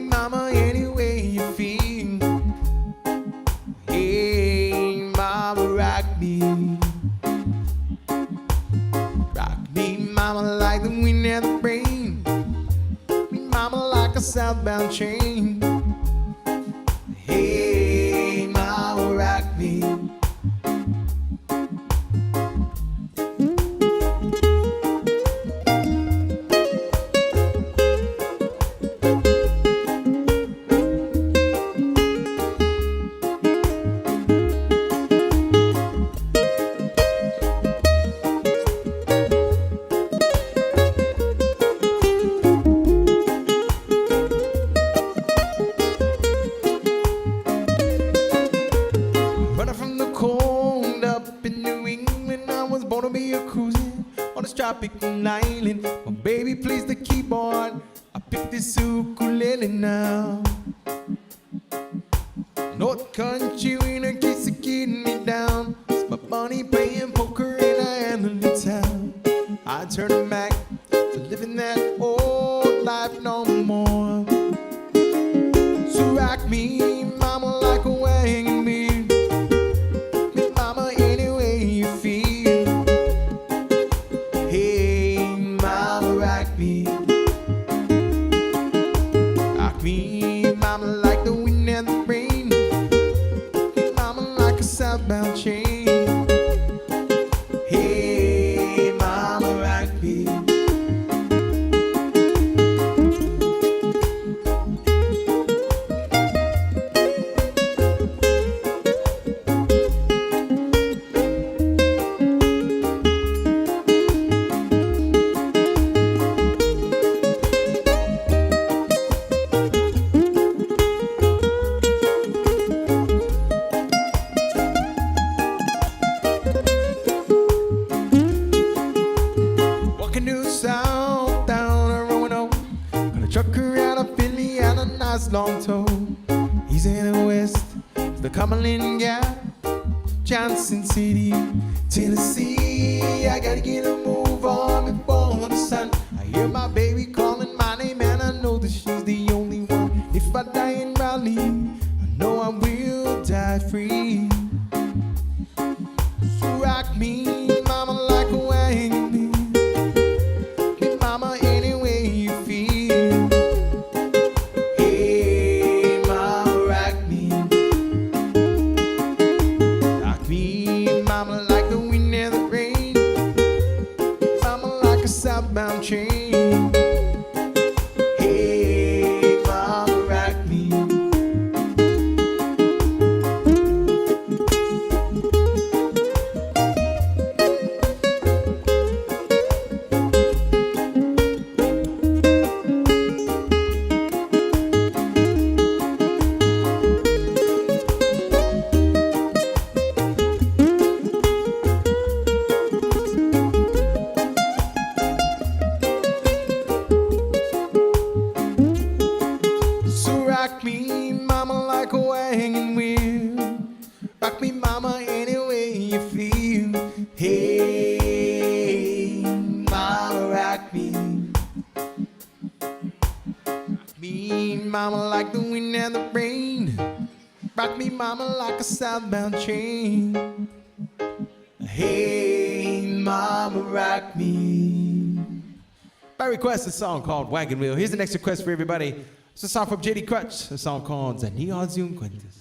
Mama, any way you feel. Hey, mama, rock me. Rock me, mama, like the wind and the rain. Me, mama, like a southbound train. Hey, mama, rock me. Tropical island, my baby plays the keyboard. I pick this ukulele now. North Country winter keeps getting me down. It's my money playing poker in a handling town. I turn back to living that old life no more. So rock me, mama, like a wagon wheel. Me, mama, any way you feel. Rock me, mama, like the wind and the rain. Mama, like a southbound train. Hey, mama, rock me. Long toe, he's in the west, the Cumberland Gap, Johnson City, Tennessee. I gotta get a move on before the sun. I hear my baby calling my name, and I know that she's the only one. If I die in Raleigh, I know I will die free. Rock me, mama, any way you feel. Hey, mama, rock me. Me, mama, like the wind and the rain. Rock me, mama, like a southbound train. Hey, mama, rock me. By request, a song called Wagon Wheel. Here's the next request for everybody. It's a song from JD Crutch, a song called Zaniaziun Cuentas.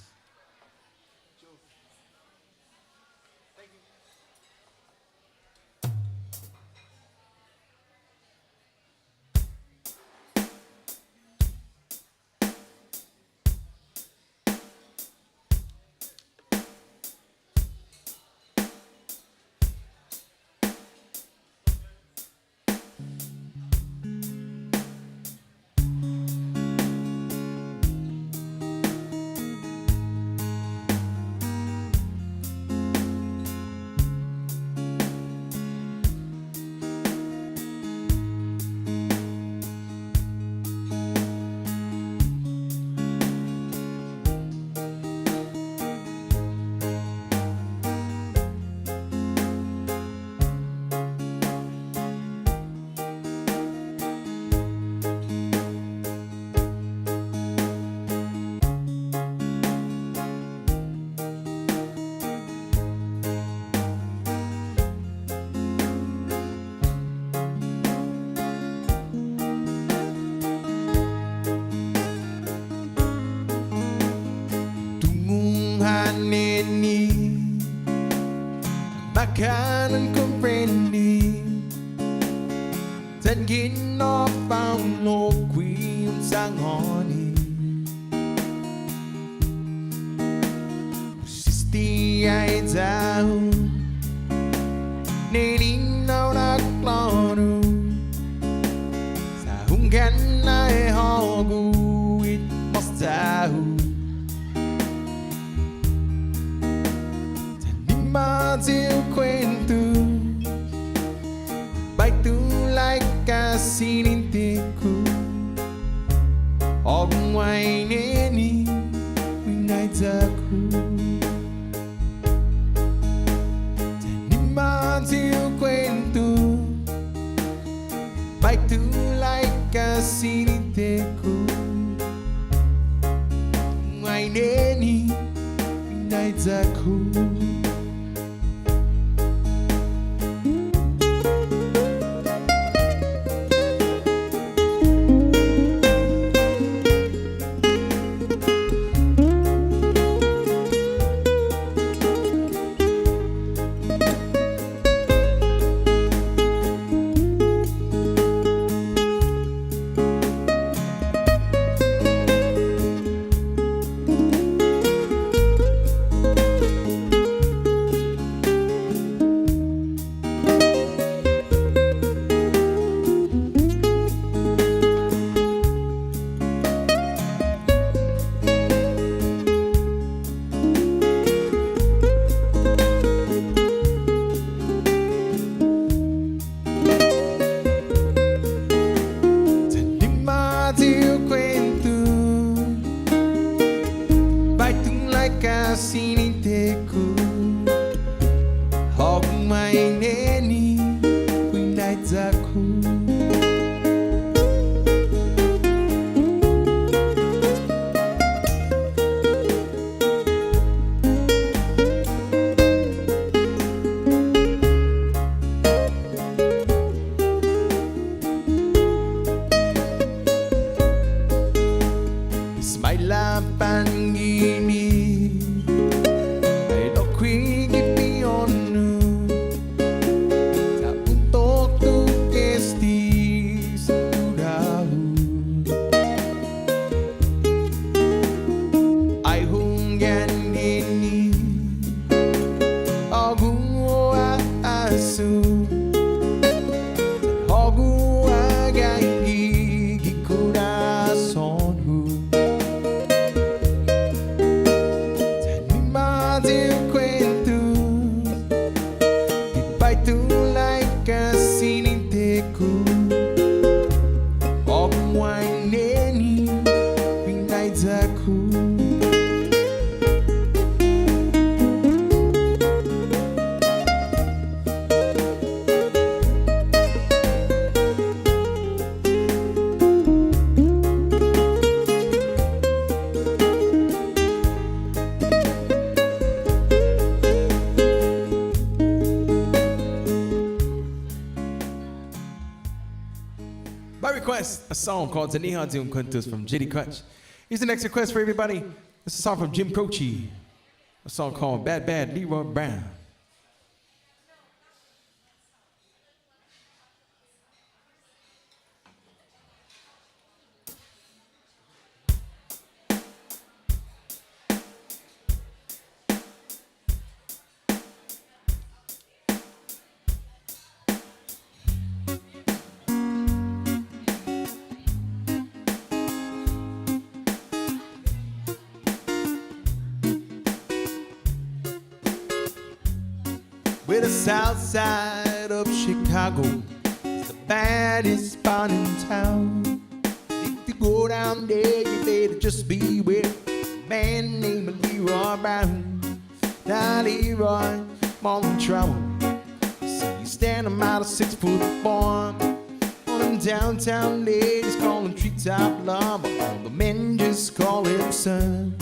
Makanan comprendi Tan ginopang no queen sang honi Sisti ay tao Nininaw na klaro Sa hunggan ay haguit mas tao Till cuento Vai tu like sinintiku Og waineni Winaitaku Tanima till cuento Vai tu like sinintiku Waineni Winaitaku request a song called Zaniha Zoom Kuntus from Jitty Crutch. Here's the next request for everybody. This is a song from Jim Croce. A song called Bad Bad Leroy Brown. We're the south side of Chicago. It's the baddest spot in town. If you go down there, you better just be with a man named Leroy Brown. Now Leroy, more than trouble. See you standing about a 6-foot boy. All them downtown ladies call him treetop lover. All the men just call him son.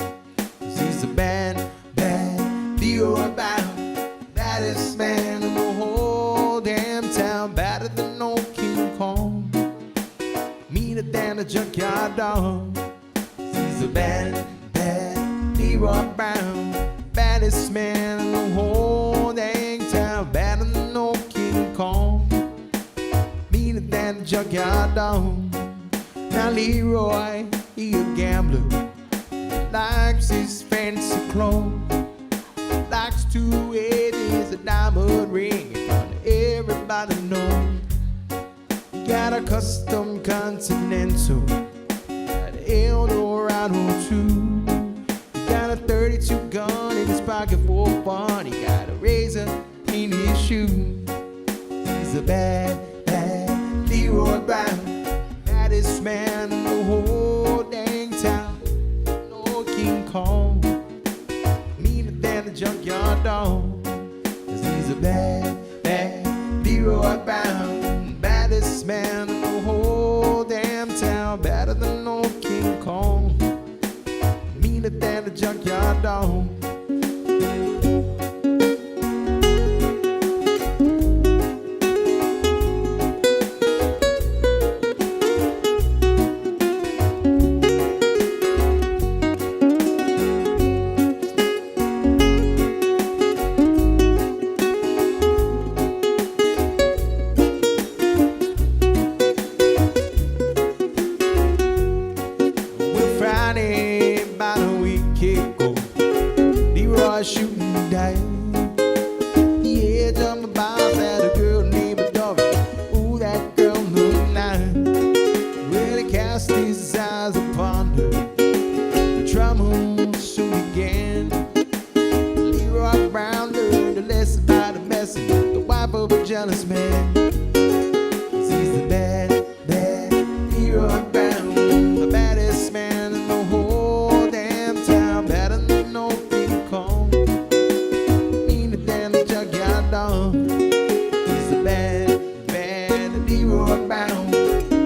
'Cause he's a bad, bad Leroy Brown. Baddest man in the whole damn town, badder than no King Kong, meaner than a junkyard dog. He's a bad, bad Leroy Brown, baddest man in the whole dang town, badder than no King Kong, meaner than a junkyard dog. Now Leroy, he a gambler, likes his fancy clothes, likes to wear this a diamond ring in front of everybody knows. He got a custom Continental, got an Eldorado too. He got a 32 gun in his pocket for fun. He got a razor in his shoe. He's a bad, bad Leroy Brown, baddest man in the whole dang town. No King Kong, than a junkyard dog. 'Cause he's a bad, bad Leroy Brown, baddest man in the whole damn town, better than no King Kong, meaner than a junkyard dog. About a week ago, Leroy shooting dice. He had jumped about at a girl named Dory. Ooh, that girl looked nice. Really cast his eyes upon her. The trouble soon began. Leroy Brown learned a lesson about the messing, the wife of a jealous man. 'Cause he's the bad, bad Leroy Brown, the baddest man in the whole damn town, better than no King Kong, meaner than a junkyard dog. He's the bad, bad Leroy Brown,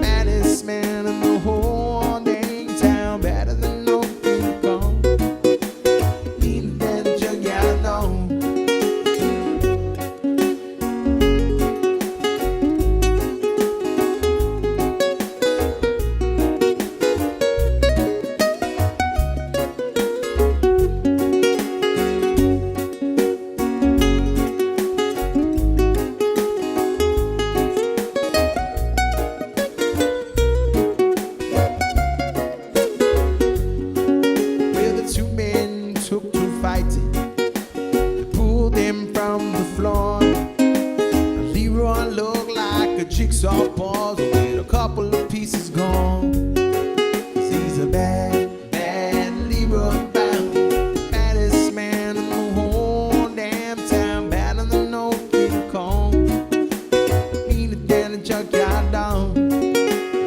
baddest man in the whole dang town, better than no King Kong, meaner than a junkyard dog. Took to fighting, they pulled him from the floor. Leroy looked like a jigsaw puzzle with a couple of pieces gone. 'Cause he's a bad, bad Leroy Brown, baddest man in the whole damn town, badder than no King Kong, meaner than a junkyard dog.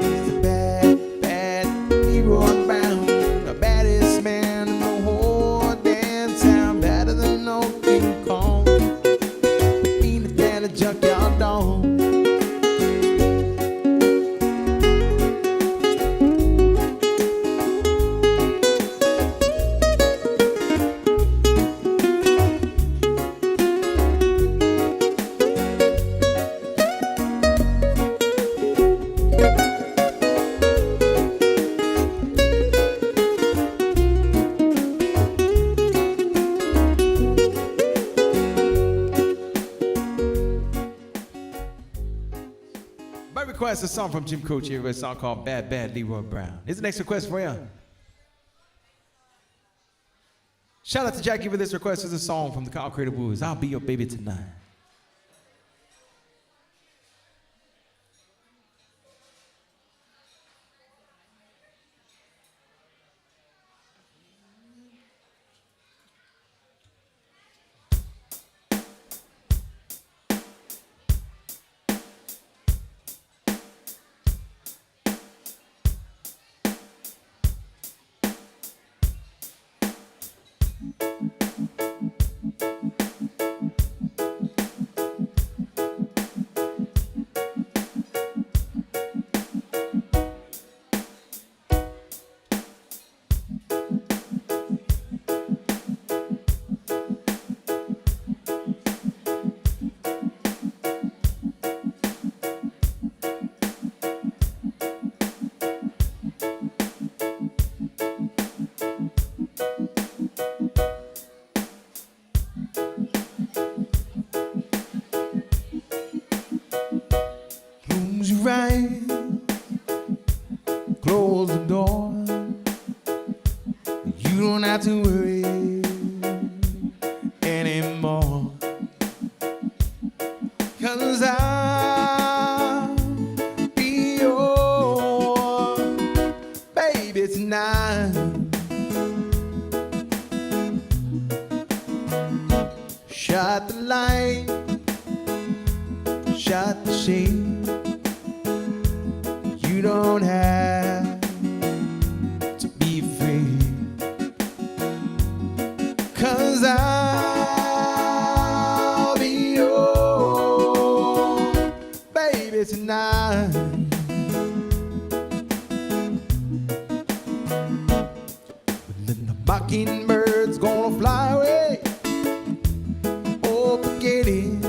He's a bad, bad Leroy Brown, the baddest man in the whole damn town, better than no King Kong, meaner than a junkyard dog. request, a song from Jim Croce here, a song called Bad Bad Leroy Brown. Here's the next request for you. Shout out to Jackie for this request. This is a song from the Kyle Creative Boys. I'll Be Your Baby Tonight. Right, close the door. You don't have to worry anymore, 'cause I'll be your baby tonight. Shut the light, shut the shade. You don't have to be afraid, 'cause I'll be your baby tonight. Then the mockingbird's gonna fly away, oh forget it,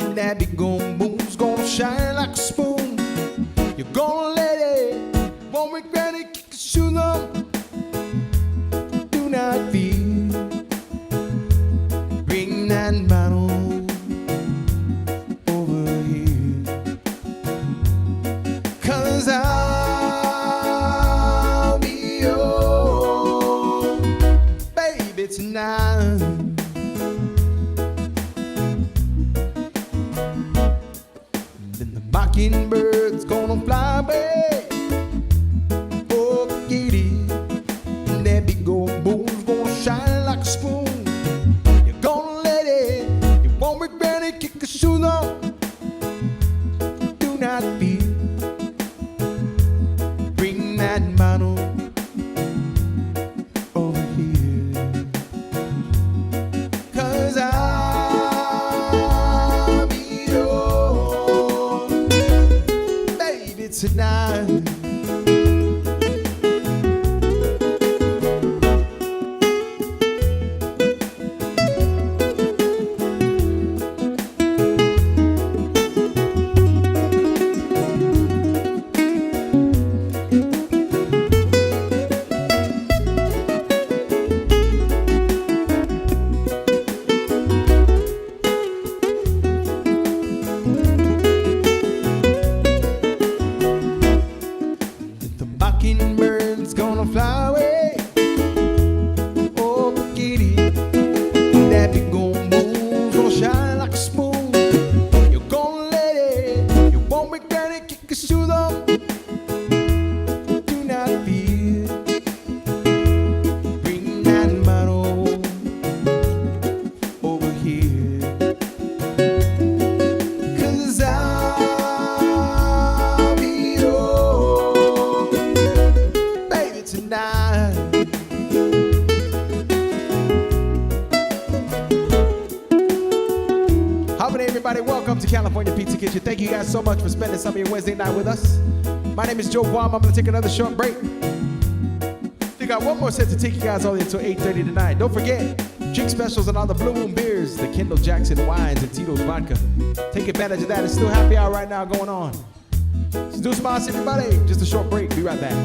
and that big old moon's gonna shine like a spoon. You're gonna let it, won't regret it, kick your shoes off. Do not fear, bring that bottle over here, 'cause I'll be your baby tonight. Then the mockingbird's gonna fly away, oh forget it, and that big old moon's gonna shine like a spoon. You're gonna let it, you won't regret it, kick your shoes off. Do not fear, bring that bottle over here, 'cause I'll be your baby tonight. The mockingbird's gonna fly away, oh forget it, that big old moon's gonna shine like a spoon. You're gonna let it, you won't regret it, kick your shoes off. Do not fear, bring that bottle over here, 'cause I'll be your baby tonight. Howdy everybody, welcome to California Pizza Kitchen. Thank you guys so much for spending some of your Wednesday night with us. My name is Joe Guam. I'm gonna take another short break. We got one more set to take you guys all the way until 8:30 tonight. Don't forget, drink specials on all the Blue Moon beers, the Kendall Jackson wines, and Tito's vodka. Take advantage of that. It's still happy hour right now going on. So do smiles everybody. Just a short break. Be right back.